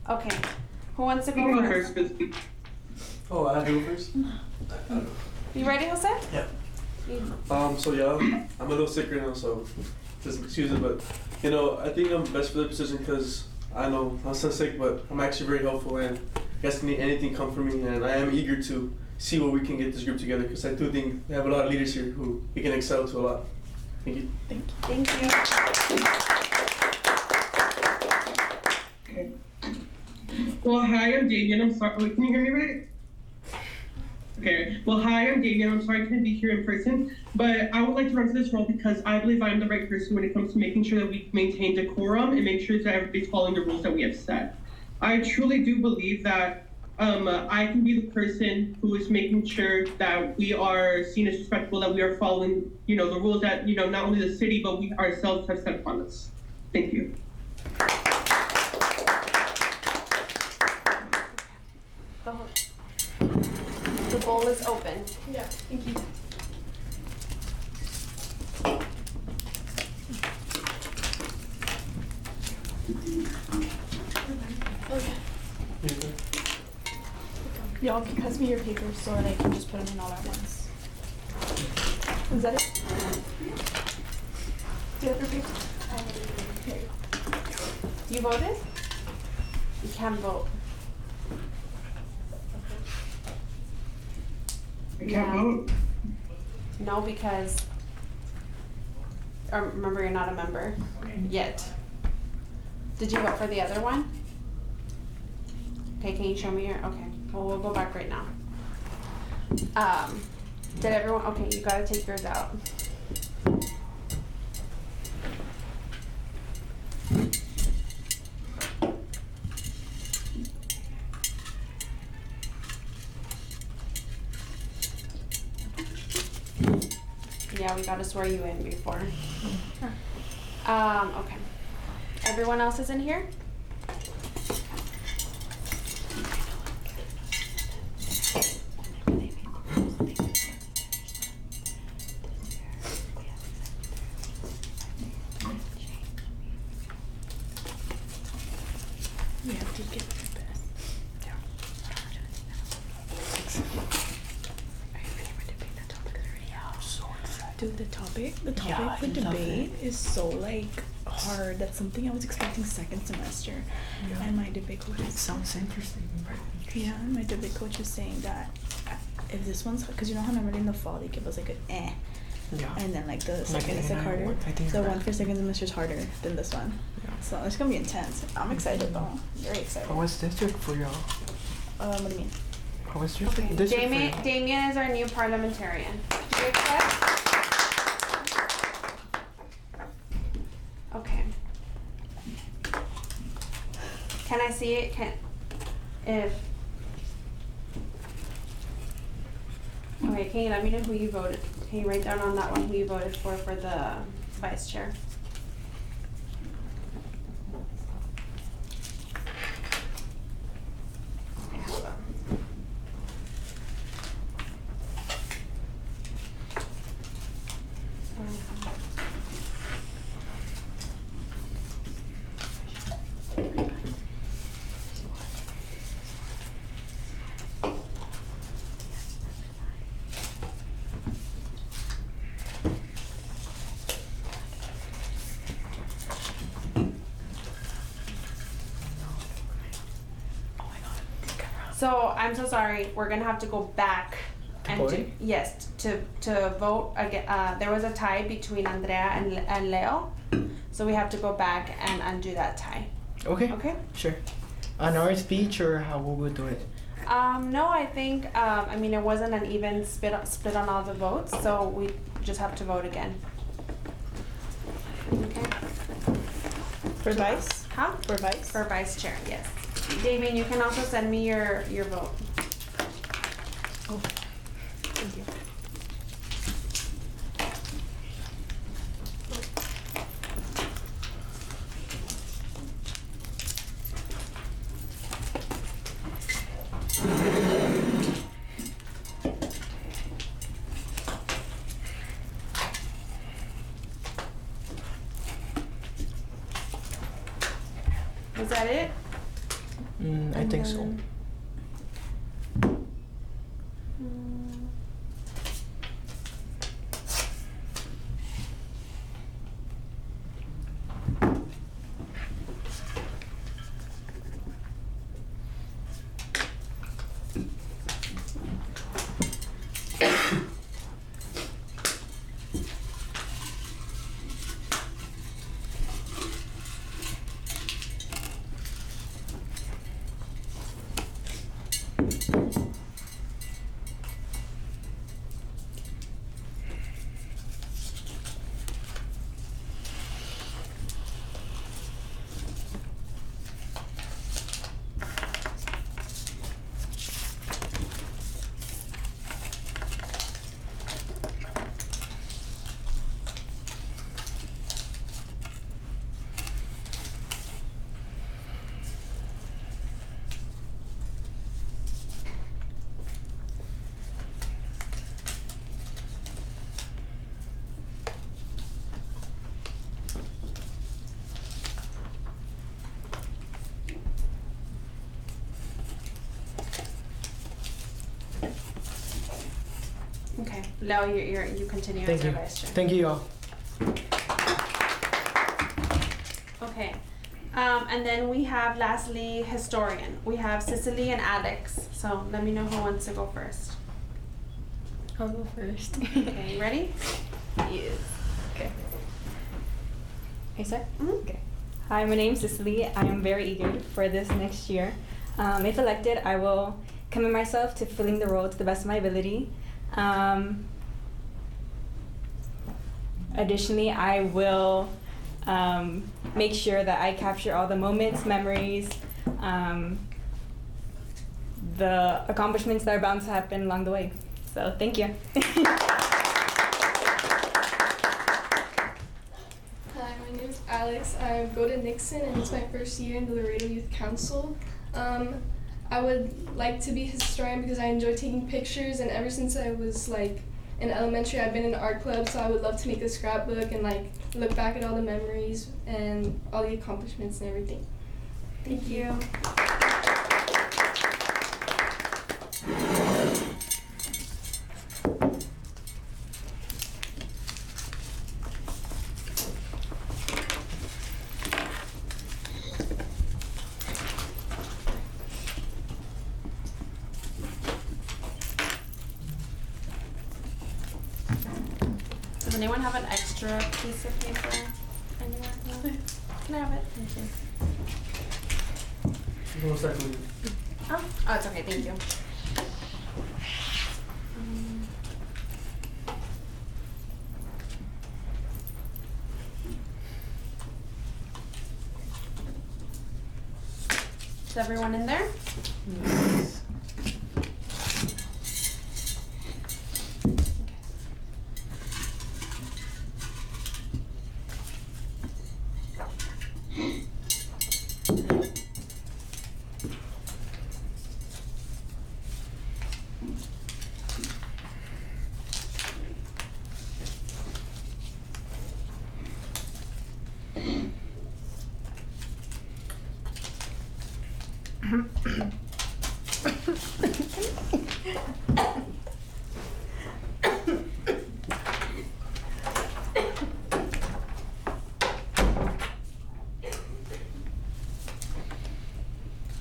Okay, who wants to go first? Oh, I have to go first? You ready, Jose? Yeah. You- So yeah, I'm a little sick right now, so just excuse it, but you know, I think I'm best for the position because I know I'm so sick, but I'm actually very helpful and guys can need anything come from me, and I am eager to see what we can get this group together because I do think we have a lot of leaders here who we can excel to a lot. Thank you. Thank you. Okay. Well, hi, I'm Damien. I'm sorry. Wait, can you hear me right? Okay. Well, hi, I'm Damien. I'm sorry I couldn't be here in person, but I would like to run for this role because I believe I'm the right person when it comes to making sure that we maintain decorum and make sure that everybody's following the rules that we have set. I truly do believe that I can be the person who is making sure that we are seen as respectful, that we are following, the rules that, not only the city, but we ourselves have set upon us. Thank you. The bowl is open. Yeah, thank you. Y'all can pass me your papers so that I can just put them in all at once. Is that it? Do you have your paper? Here you go. You voted? You can vote. I can't vote. No, because, remember, you're not a member yet. Did you vote for the other one? Okay, can you show me your, okay, well, we'll go back right now. Did everyone, okay, you gotta take yours out. Yeah, we gotta swear you in before. Okay. Everyone else is in here? We have to get the best. Dude, the topic for debate is so like hard. That's something I was expecting second semester. Yeah. And my debate coach It sounds interesting. yeah, my debate coach is saying that if this one's, because you know how normally in the fall they give us like an Yeah. and then like the Like second is like an harder. I think The you're one right. for second semester is harder than this one. Yeah. So it's gonna be intense. I'm excited though. Very excited. How was district for y'all? What do you mean? How was Okay, district for Damien, y'all? Damien is our new parliamentarian. Do you accept? Okay. Can I see it? Okay, can you let me know who you voted? Can you write down on that one who you voted for the vice chair? Okay, hold on. So I'm so sorry. We're gonna have to go back and voting? yes, to vote again. There was a tie between Andrea and Leo, so we have to go back and undo that tie. Okay. Okay. Sure. On our speech or how will we do it? No, I think I mean it wasn't an even split on all the votes, so we just have to vote again. Okay. For vice? Huh? For vice? For vice chair, yes. Damien, you can also send me your vote. Oh, thank you. Was that it? I think so. Mm. Okay, Leo, you continue Thank as you. our vice chair. Thank you all. Okay, and then we have lastly historian. We have Cicely and Alex. So let me know who wants to go first. I'll go first. Okay, you ready? Yes. Okay. Hey, sir? Mhm. Okay. Hi, my name's Cicely. I am very eager for this next year. If elected, I will commit myself to filling the role to the best of my ability. Additionally, I will make sure that I capture all the moments, memories, the accomplishments that are bound to happen along the way. So, thank you. Hi, my name is Alex. I go to Nixon and it's my first year in the Laredo Youth Council. I would like to be a historian because I enjoy taking pictures, and ever since I was like in elementary I've been in art club, so I would love to make a scrapbook and like look back at all the memories and all the accomplishments and everything. Thank you. Does anyone have an extra piece of paper anywhere? No? Can I have it? Thank you. One second. Oh, it's okay. Thank you. Is everyone in there?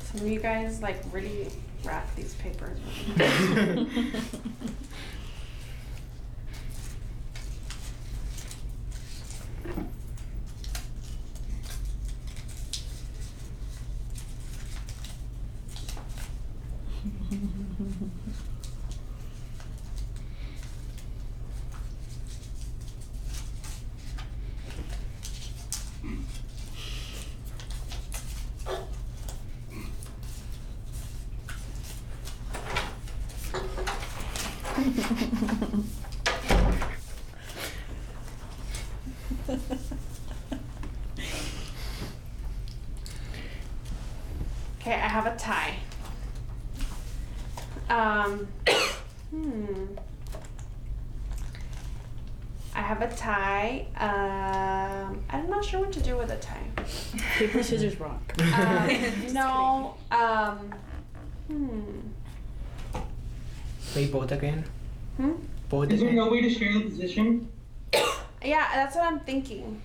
Some of you guys like really wrap these papers. Okay, I have a tie. I have a tie. I'm not sure what to do with a tie. Paper, scissors, rock. No. Wait, both again? Both Is there again? no way to share the position? Yeah, that's what I'm thinking.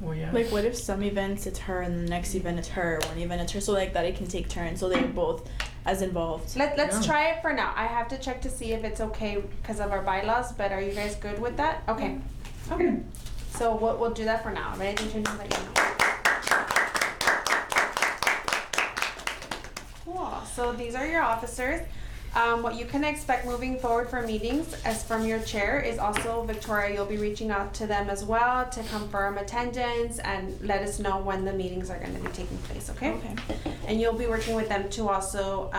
Oh, yeah. Like, what if some events it's her and the next event it's her, one event it's her, so like that it can take turns, so they're both as involved. Let's Yeah. try it for now. I have to check to see if it's okay because of our bylaws, but are you guys good with that? Okay. Okay. So we'll do that for now. Ready to change that? Cool. So these are your officers. What you can expect moving forward for meetings as from your chair is also Victoria. You'll be reaching out to them as well to confirm attendance and let us know when the meetings are going to be taking place, okay? Okay. And you'll be working with them to also,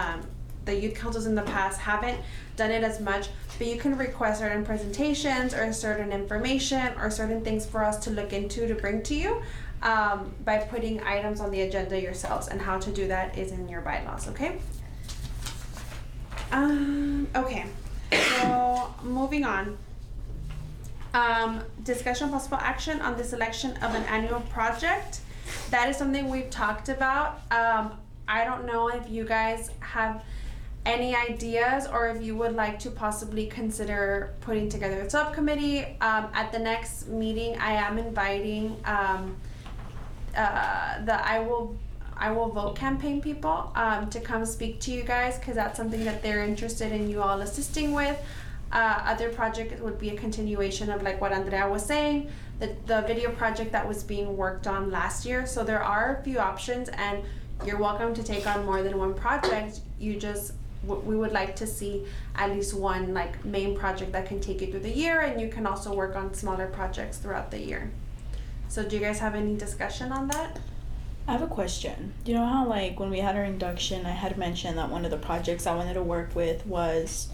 the youth councils in the past haven't done it as much, but you can request certain presentations or certain information or certain things for us to look into to bring to you by putting items on the agenda yourselves, and how to do that is in your bylaws, okay? Okay, so moving on. Discussion possible action on the selection of an annual project. That is something we've talked about. I don't know if you guys have any ideas or if you would like to possibly consider putting together a subcommittee. At the next meeting, I am inviting the I will vote campaign people to come speak to you guys, because that's something that they're interested in you all assisting with. Other project would be a continuation of like what Andrea was saying, the video project that was being worked on last year. So there are a few options, and you're welcome to take on more than one project. You just we would like to see at least one like main project that can take you through the year, and you can also work on smaller projects throughout the year. So do you guys have any discussion on that? I have a question. You know how like when we had our induction, I had mentioned that one of the projects I wanted to work with was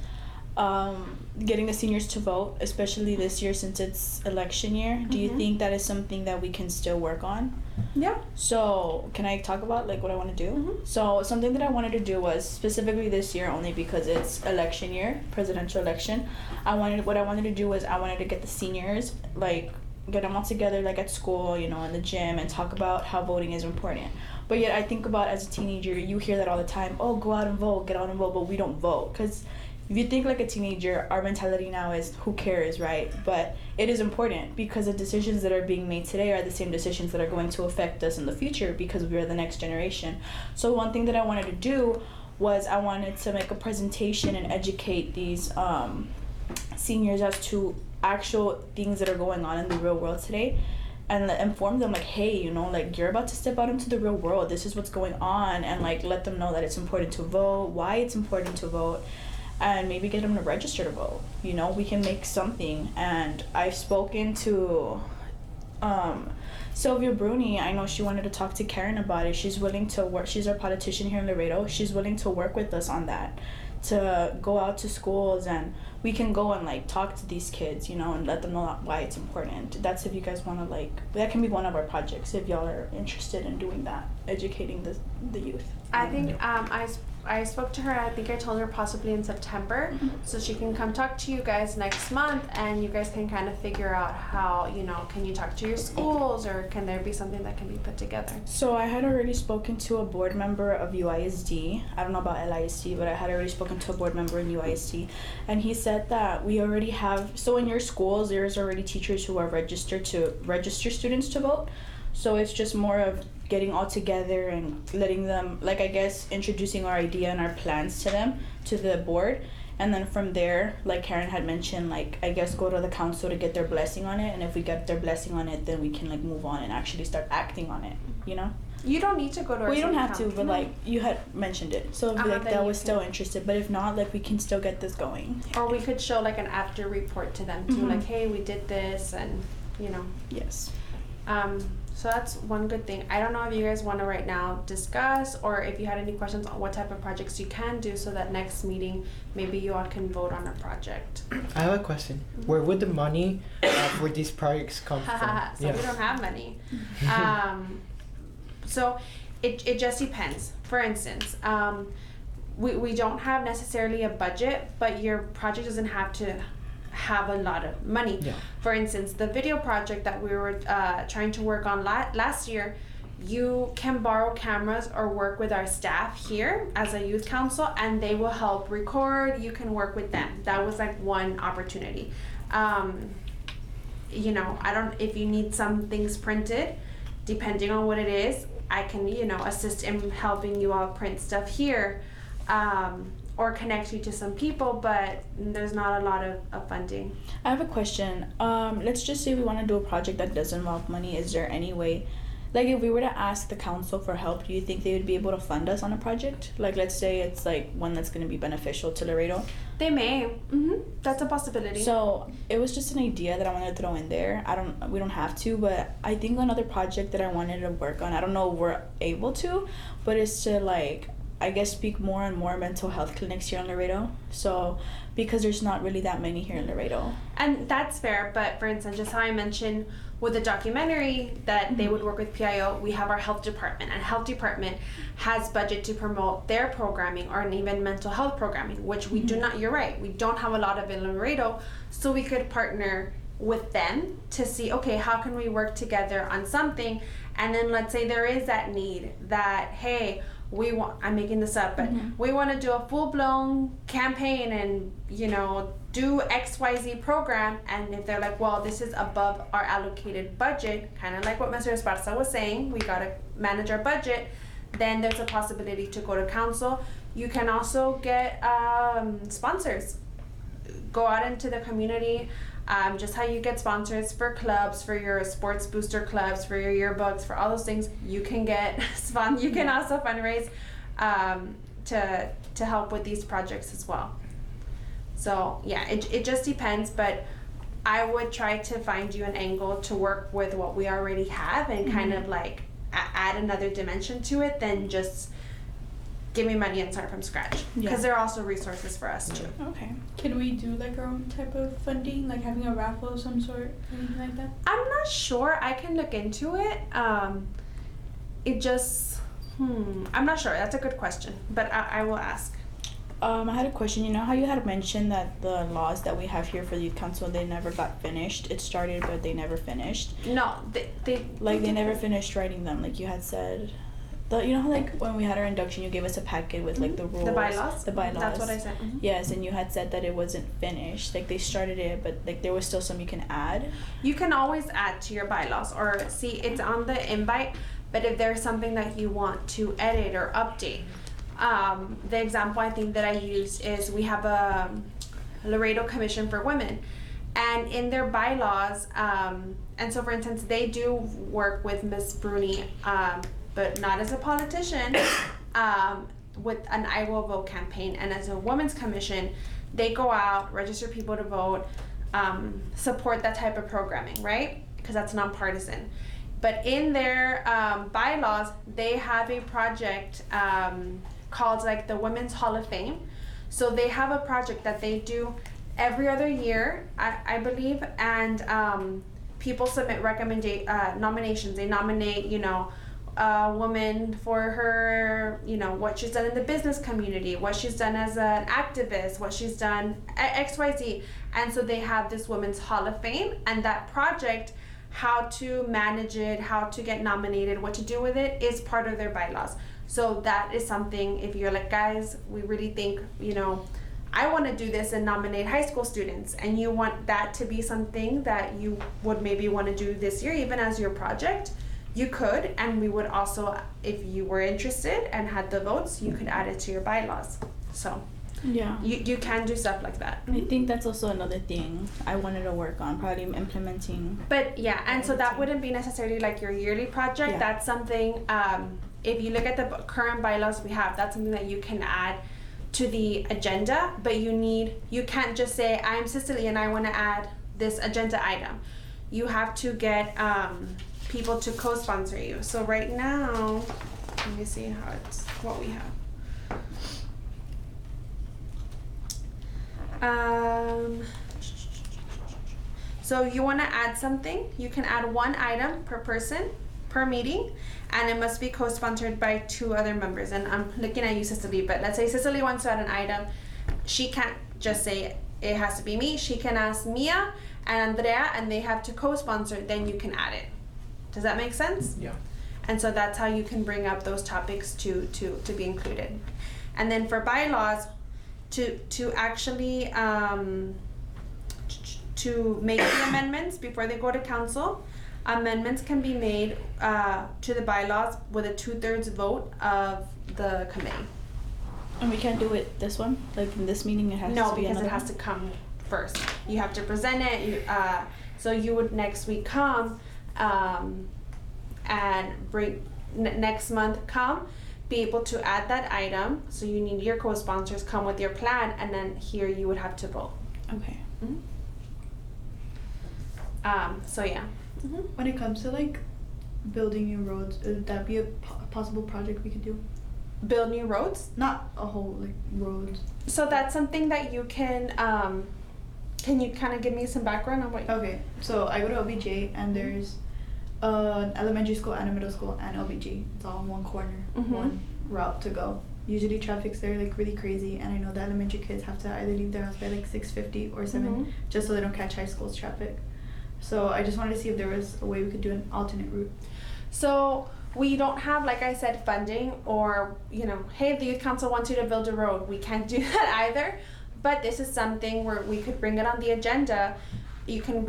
getting the seniors to vote, especially this year since it's election year. Do you think that is something that we can still work on? Yeah. So can I talk about like what I want to do? So something that I wanted to do was specifically this year, only because it's election year, presidential election. What I wanted to do was I wanted to get the seniors, like get them all together like at school, you know, in the gym, and talk about how voting is important. But yet I think about as a teenager, you hear that all the time, oh, go out and vote, get out and vote, but we don't vote. Because if you think like a teenager, our mentality now is who cares, right? But it is important, because the decisions that are being made today are the same decisions that are going to affect us in the future, because we are the next generation. So one thing that I wanted to do was I wanted to make a presentation and educate these seniors as to actual things that are going on in the real world today, and inform them like, hey, you know, like you're about to step out into the real world, this is what's going on, and like let them know that it's important to vote, why it's important to vote, and maybe get them to register to vote. You know, we can make something. And I've spoken to Sylvia Bruni. I know she wanted to talk to Karen about it. She's willing to work. She's our politician here in Laredo. She's willing to work with us on that, to go out to schools, and we can go and like talk to these kids, you know, and let them know why it's important. That's if you guys want to like, that can be one of our projects if y'all are interested in doing that, educating the youth. I think I spoke to her. I think I told her possibly in September, so she can come talk to you guys next month, and you guys can kind of figure out how, you know, can you talk to your schools, or can there be something that can be put together? So I had already spoken to a board member of UISD. I don't know about LISD, but I had already spoken to a board member in UISD, and he said that we already have, so in your schools there's already teachers who are registered to register students to vote. So it's just more of getting all together and letting them, like, I guess, introducing our idea and our plans to them, to the board. And then from there, like Karen had mentioned, like, I guess go to the council to get their blessing on it. And if we get their blessing on it, then we can, like, move on and actually start acting on it, you know? You don't need to go to our Well, you don't city have to, council. but, like, you had mentioned it. So, if like, then that you was can- still interested. But if not, like, we can still get this going. Or we could show, like, an after report to them, too. Like, hey, we did this, and, you know. Yes. So that's one good thing. I don't know if you guys want to right now discuss, or if you had any questions on what type of projects you can do, so that next meeting maybe you all can vote on a project. I have a question. Where would the money for these projects come from? So we don't have money. So it just depends. For instance, we don't have necessarily a budget, but your project doesn't have to have a lot of money. Yeah. For instance, the video project that we were trying to work on last year, you can borrow cameras or work with our staff here as a youth council, and they will help record. You can work with them. That was like one opportunity. You know, if you need some things printed, depending on what it is, I can, assist in helping you all print stuff here. Or connect you to some people, but there's not a lot of funding. I have a question. Let's just say we want to do a project that does involve money. Is there any way, like if we were to ask the council for help, do you think they would be able to fund us on a project? Like let's say it's like one that's going to be beneficial to Laredo. They may. That's a possibility. So it was just an idea that I wanted to throw in there. We don't have to, but I think another project that I wanted to work on, I don't know if we're able to, but it's to I guess speak more and more mental health clinics here in Laredo. So, because there's not really that many here in Laredo. And that's fair, but for instance, just how I mentioned with the documentary that they would work with PIO, we have our health department, and health department has budget to promote their programming or even mental health programming, which we do not, you're right, we don't have a lot of in Laredo, so we could partner with them to see, okay, how can we work together on something, and then let's say there is that need that, hey, I'm making this up, but we want to do a full-blown campaign and, do XYZ program. And if they're like, well, this is above our allocated budget, kind of like what Mr. Esparza was saying, we got to manage our budget, then there's a possibility to go to council. You can also get sponsors. Go out into the community. Just how you get sponsors for clubs, for your sports booster clubs, for your yearbooks, for all those things, you can get you can also fundraise to help with these projects as well. So yeah, it just depends, but I would try to find you an angle to work with what we already have and kind of like add another dimension to it than just give me money and start from scratch, because there are also resources for us too. Okay. Can we do like our own type of funding, like having a raffle of some sort, anything like that? I'm not sure. I can look into it. I'm not sure. That's a good question, but I will ask. I had a question. You know how you had mentioned that the laws that we have here for the youth council, they never got finished. It started, but they never finished. No, they never finished writing them, like you had said. You know how like when we had our induction, you gave us a packet with like the rules, the bylaws. That's what I said. Yes, and you had said that it wasn't finished. Like they started it, but like there was still some you can add. You can always add to your bylaws, or see it's on the invite. But if there's something that you want to edit or update, the example I think that I used is we have a Laredo Commission for Women, and in their bylaws, and so for instance, they do work with Miss Bruni. But not as a politician, with an I Will Vote campaign. And as a women's commission, they go out, register people to vote, support that type of programming, right? Because that's nonpartisan. But in their bylaws, they have a project called like the Women's Hall of Fame. So they have a project that they do every other year, I believe, and people submit nominations. They nominate, a woman for her, what she's done in the business community, what she's done as an activist, what she's done XYZ. And so they have this Women's Hall of Fame, and that project, how to manage it, how to get nominated, what to do with it, is part of their bylaws. So that is something, if you're like, guys, we really think, I want to do this and nominate high school students, and you want that to be something that you would maybe want to do this year, even as your project, you could, and we would also, if you were interested and had the votes, you could add it to your bylaws. So yeah, you can do stuff like that. I think that's also another thing I wanted to work on, probably implementing. But yeah, and so that wouldn't be necessarily like your yearly project. Yeah. That's something, if you look at the current bylaws we have, that's something that you can add to the agenda, but you can't just say, I'm Cicely and I want to add this agenda item. You have to get people to co-sponsor you. So right now, let me see what we have. So you want to add something, you can add one item per person per meeting, and it must be co-sponsored by 2 other members. And I'm looking at you, Cicely, but let's say Cicely wants to add an item. She can't just say it has to be me. She can ask Mia and Andrea, and they have to co-sponsor, then you can add it. Does that make sense? Yeah. And so that's how you can bring up those topics to be included. And then for bylaws, to actually to make the amendments before they go to council, amendments can be made to the bylaws with a 2/3 vote of the committee. And we can't do it this one, like in this meeting. It has No, to be because it another has to come first. You have to present it. So you would next week come and bring next month come. Be able to add that item. So you need your co-sponsors come with your plan, and then here you would have to vote. Okay. Mm-hmm. So yeah. Mm-hmm. When it comes to like building new roads, would that be a possible project we could do? Build new roads. Not a whole like road. So that's something that you can. Can you kind of give me some background on what? Okay, so I go to LBJ and there's an elementary school and a middle school and LBJ. It's all in one corner, one route to go. Usually traffic's there like really crazy, and I know the elementary kids have to either leave their house by like 6:50 or 7 just so they don't catch high school's traffic. So I just wanted to see if there was a way we could do an alternate route. So we don't have, like I said, funding or, hey, the youth council wants you to build a road. We can't do that either. But this is something where we could bring it on the agenda. You can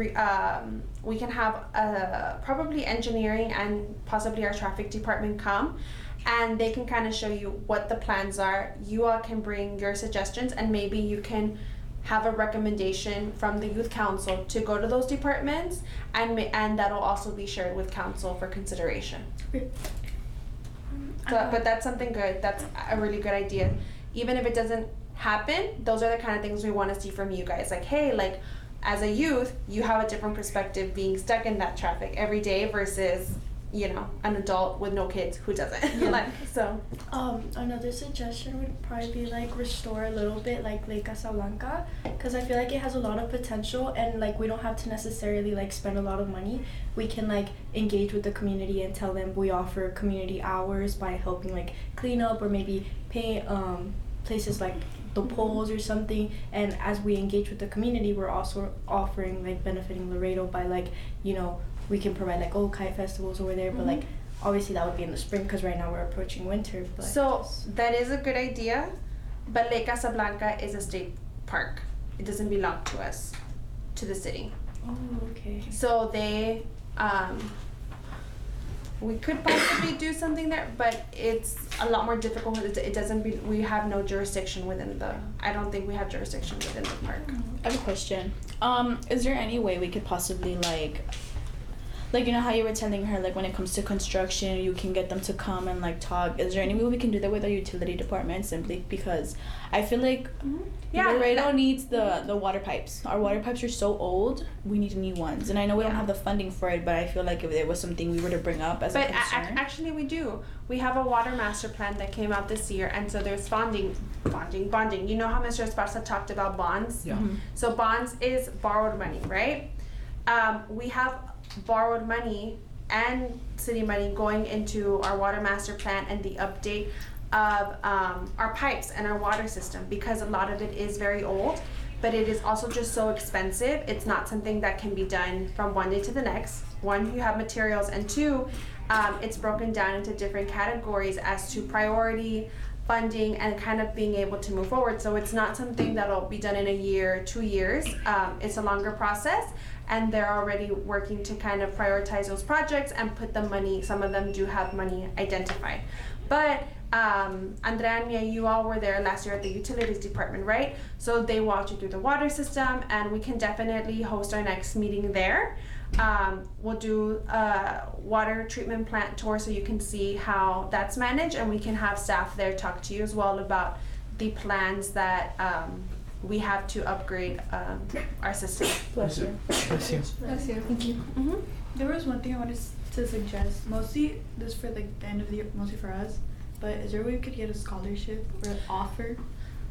we can have probably engineering and possibly our traffic department come, and they can kind of show you what the plans are. You all can bring your suggestions, and maybe you can have a recommendation from the youth council to go to those departments, and that'll also be shared with council for consideration. But that's something good. That's a really good idea. Even if it doesn't happen, those are the kind of things we want to see from you guys. Like, hey, like as a youth, you have a different perspective being stuck in that traffic every day versus an adult with no kids who doesn't. Another suggestion would probably be like restore a little bit like Lake Casablanca, because I feel like it has a lot of potential, and like we don't have to necessarily like spend a lot of money. We can like engage with the community and tell them we offer community hours by helping like clean up or maybe paint places like the poles or something. And as we engage with the community, we're also offering like benefiting Laredo by like we can provide like kite festivals over there, but like obviously that would be in the spring because right now we're approaching winter. But so that is a good idea, but Lake Casablanca is a state park. It doesn't belong to us, to the city. Oh, okay. So they we could possibly do something there, but it's a lot more difficult. It doesn't we have no jurisdiction within I don't think we have jurisdiction within the park. I have a question. Is there any way we could possibly like how you were telling her, like when it comes to construction, you can get them to come and like talk. Is there any way we can do that with our utility department, simply because I feel like Laredo needs the water pipes. Our water pipes are so old, we need new ones. And I know we don't have the funding for it, but I feel like if there was something we were to bring up as a concern. Actually we do. We have a water master plan that came out this year, and so there's bonding. You know how Mr. Esparza talked about bonds? Yeah. So bonds is borrowed money, right? We have borrowed money and city money going into our water master plan and the update of our pipes and our water system, because a lot of it is very old, but it is also just so expensive. It's not something that can be done from one day to the next. One, you have materials, and two, it's broken down into different categories as to priority, funding, and kind of being able to move forward. So it's not something that'll be done in a year, 2 years. It's a longer process, and they're already working to kind of prioritize those projects and put the money. Some of them do have money identified. But Andrea and Mia, you all were there last year at the utilities department, right? So they walked you through the water system, and we can definitely host our next meeting there. We'll do a water treatment plant tour so you can see how that's managed, and we can have staff there talk to you as well about the plans that we have to upgrade our system. Bless you. Bless you. Bless you. Thank you. There was one thing I wanted to to suggest, mostly this for like the end of the year, mostly for us, but is there a way we could get a scholarship or an offer?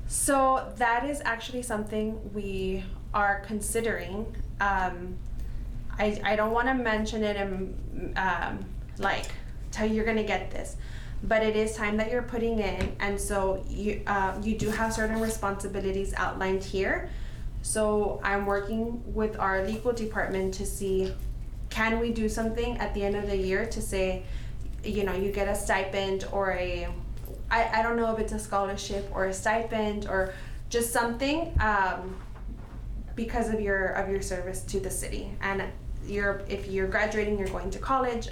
So that is actually something we are considering. I don't want to mention it and like tell you you're gonna get this, but it is time that you're putting in, and so you do have certain responsibilities outlined here. So I'm working with our legal department to see, can we do something at the end of the year to say, you know, you get a stipend or I don't know if it's a scholarship or a stipend or just something because of your service to the city. And if you're graduating, you're going to college,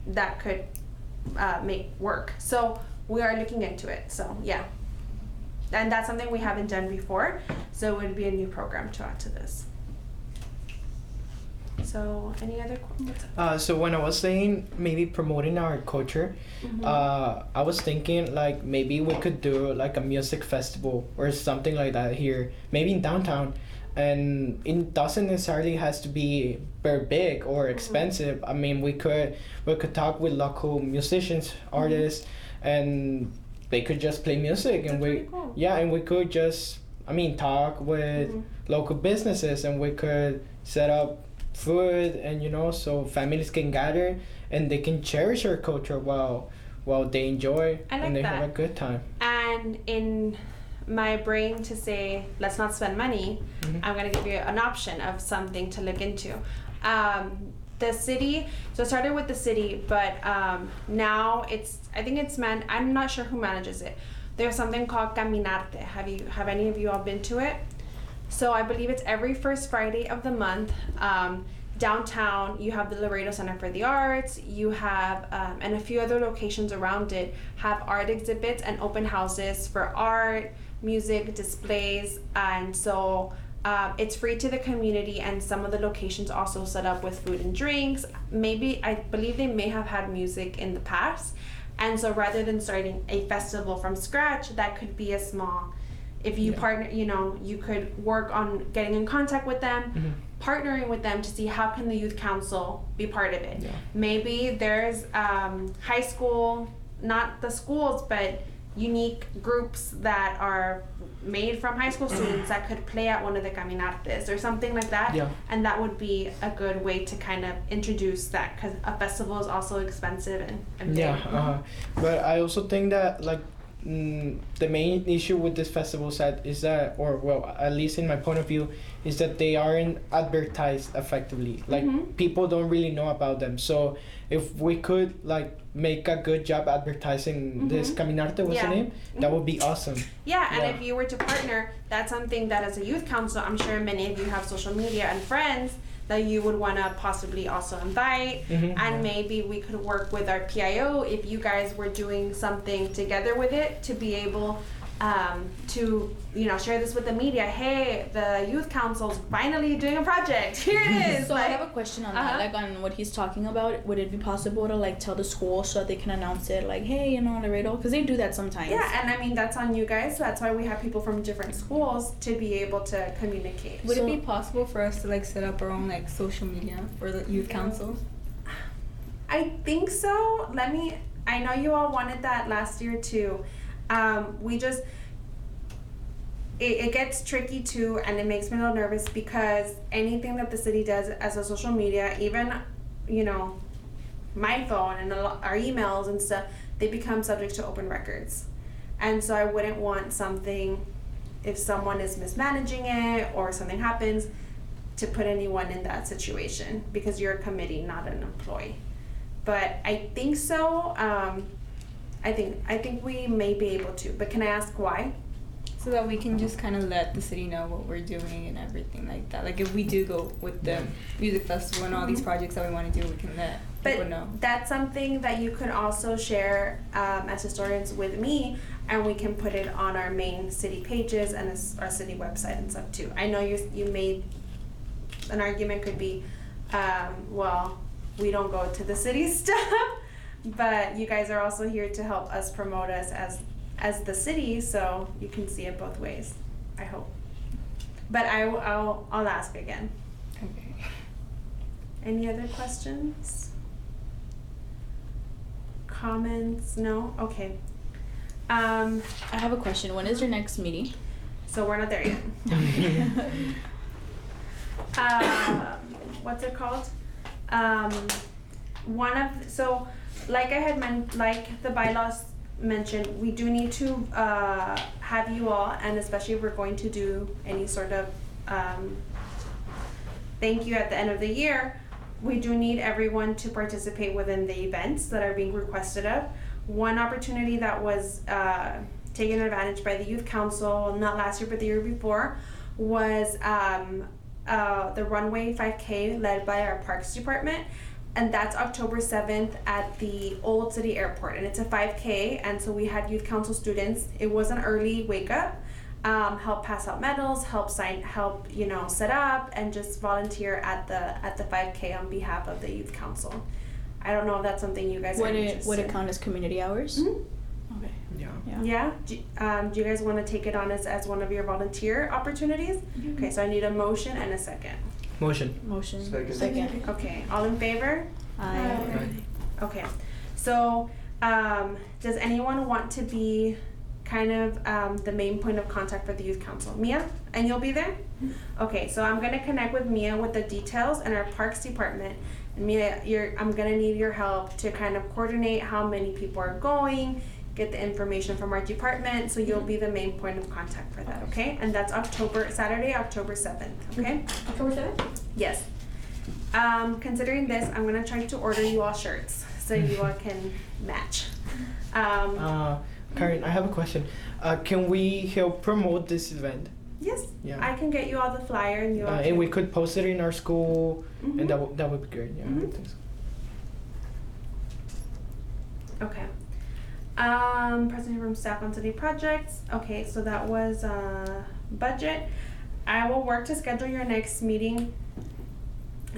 that could make work. So we are looking into it. So yeah, and that's something we haven't done before. So it would be a new program to add to this. So any other questions? So when I was saying maybe promoting our culture, I was thinking like maybe we could do like a music festival or something like that here, maybe in downtown. And it doesn't necessarily has to be very big or expensive. I mean, we could talk with local musicians, artists, and they could just play music. That's and we really cool. Yeah, and we could just talk with local businesses, and we could set up food, and so families can gather and they can cherish our culture while they enjoy and they have a good time. And in my brain to say let's not spend money, I'm going to give you an option of something to look into. The city, so it started with the city, but now I'm not sure who manages it. There's something called Caminarte. Have any of you all been to it? So I believe it's every first Friday of the month. Downtown, you have the Laredo Center for the Arts, you have, and a few other locations around it have art exhibits and open houses for art, music, displays, and so it's free to the community, and some of the locations also set up with food and drinks. I believe they may have had music in the past, and so rather than starting a festival from scratch, that could be a small, if you partner, you could work on getting in contact with them, partnering with them to see how can the youth council be part of it. Yeah. Maybe there's high school, not the schools, but unique groups that are made from high school students that could play at one of the caminartes or something like that. Yeah. And that would be a good way to kind of introduce that, because a festival is also expensive and big. But I also think that the main issue with this festival is that, at least in my point of view, is that they aren't advertised effectively. People don't really know about them. So if we could make a good job advertising this Caminarte, what's the name? That would be awesome. Yeah, and if you were to partner, that's something that as a youth council, I'm sure many of you have social media and friends that you would want to possibly also invite, and maybe we could work with our PIO if you guys were doing something together with it to be able to share this with the media. Hey, the youth council's finally doing a project. Here it is. So I have a question on that, on what he's talking about. Would it be possible to tell the school so that they can announce it, hey, Laredo, because they do that sometimes. Yeah, and I mean that's on you guys. So that's why we have people from different schools to be able to communicate. Would it be possible for us to set up our own social media for the youth council? I think so. I know you all wanted that last year too. It gets tricky too, and it makes me a little nervous because anything that the city does as a social media, even my phone and our emails and stuff, they become subject to open records. And so I wouldn't want something, if someone is mismanaging it or something happens, to put anyone in that situation, because you're a committee, not an employee. But I think so. I think we may be able to, but can I ask why? So that we can just kind of let the city know what we're doing and everything like that. If we do go with the music festival and all these projects that we want to do, we can let people know. That's something that you could also share as historians with me, and we can put it on our main city pages and our city website and stuff too. I know you made an argument could be, we don't go to the city stuff. But you guys are also here to help us promote us as the city, so you can see it both ways, I hope. But I'll ask again. Okay. Any other questions? Comments? No? Okay. I have a question. When is your next meeting? So we're not there yet. What's it called? Like the bylaws mentioned, we do need to have you all, and especially if we're going to do any sort of thank you at the end of the year, we do need everyone to participate within the events that are being requested of. One opportunity that was taken advantage by the youth council, not last year but the year before, was the runway 5K led by our parks department, and that's October 7th at the Old City Airport, and it's a 5K, and so we had youth council students. It was an early wake up, help pass out medals, help set up, and just volunteer at the 5K on behalf of the youth council. I don't know if that's something you guys are interested. Would it count as community hours? Mm-hmm. Okay. Yeah. Do you guys want to take it on as one of your volunteer opportunities? Mm-hmm. Okay, so I need a motion and a second. Motion. Second. Okay, all in favor? Aye. Okay, so does anyone want to be kind of the main point of contact for the youth council? Mia? And you'll be there? Okay, so I'm gonna connect with Mia with the details in our parks department. And Mia, I'm gonna need your help to kind of coordinate how many people are going, get the information from our department, so you'll be the main point of contact for that, okay? And that's Saturday, October 7th, okay? October 7th? Yes. Considering this, I'm gonna try to order you all shirts so you all can match. Karen, I have a question. Can we help promote this event? Yes. Yeah. I can get you all the flyer and you all And we could post it in our school, Mhm. and that would be great. Yeah. Mhm. I think so. Okay. Presenting from staff on city projects. Okay, so that was budget. I will work to schedule your next meeting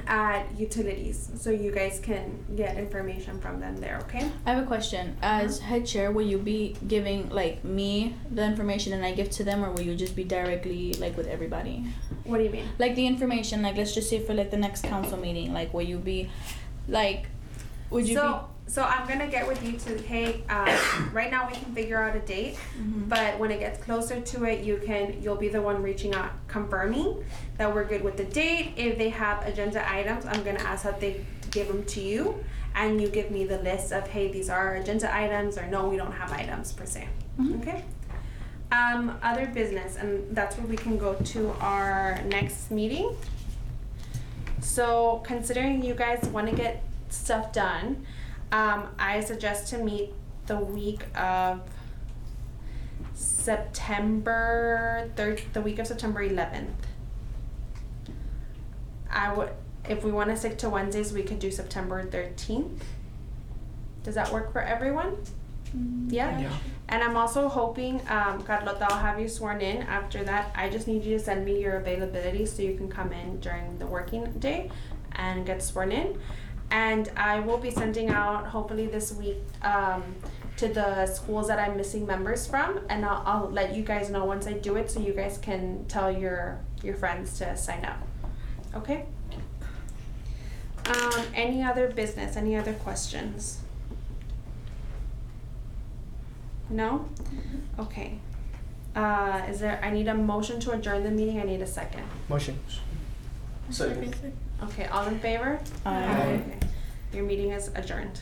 at utilities, so you guys can get information from them there, okay? I have a question. As head chair, will you be giving like me the information and I give to them, or will you just be directly like with everybody? What do you mean? Like the information, like let's just say for like the next council meeting, like will you be, like, would you So I'm gonna get with you to, hey, right now we can figure out a date, Mhm. but when it gets closer to it, you'll be the one reaching out, confirming that we're good with the date. If they have agenda items, I'm gonna ask that they give them to you, and you give me the list of, hey, these are our agenda items, or no, we don't have items per se, Mhm. okay? Other business, and that's where we can go to our next meeting. So considering you guys wanna get stuff done, I suggest to meet the week of September 11th. If we want to stick to Wednesdays, we could do September 13th. Does that work for everyone? Yeah? Yeah. And I'm also hoping, Carlota, I'll have you sworn in. After that, I just need you to send me your availability so you can come in during the working day and get sworn in. And I will be sending out, hopefully this week, to the schools that I'm missing members from, and I'll let you guys know once I do it, so you guys can tell your friends to sign up. Okay? Any other business? Any other questions? No? Okay. I need a motion to adjourn the meeting. I need a second. Motion. Second. Okay, all in favor? Aye. Okay. Your meeting is adjourned.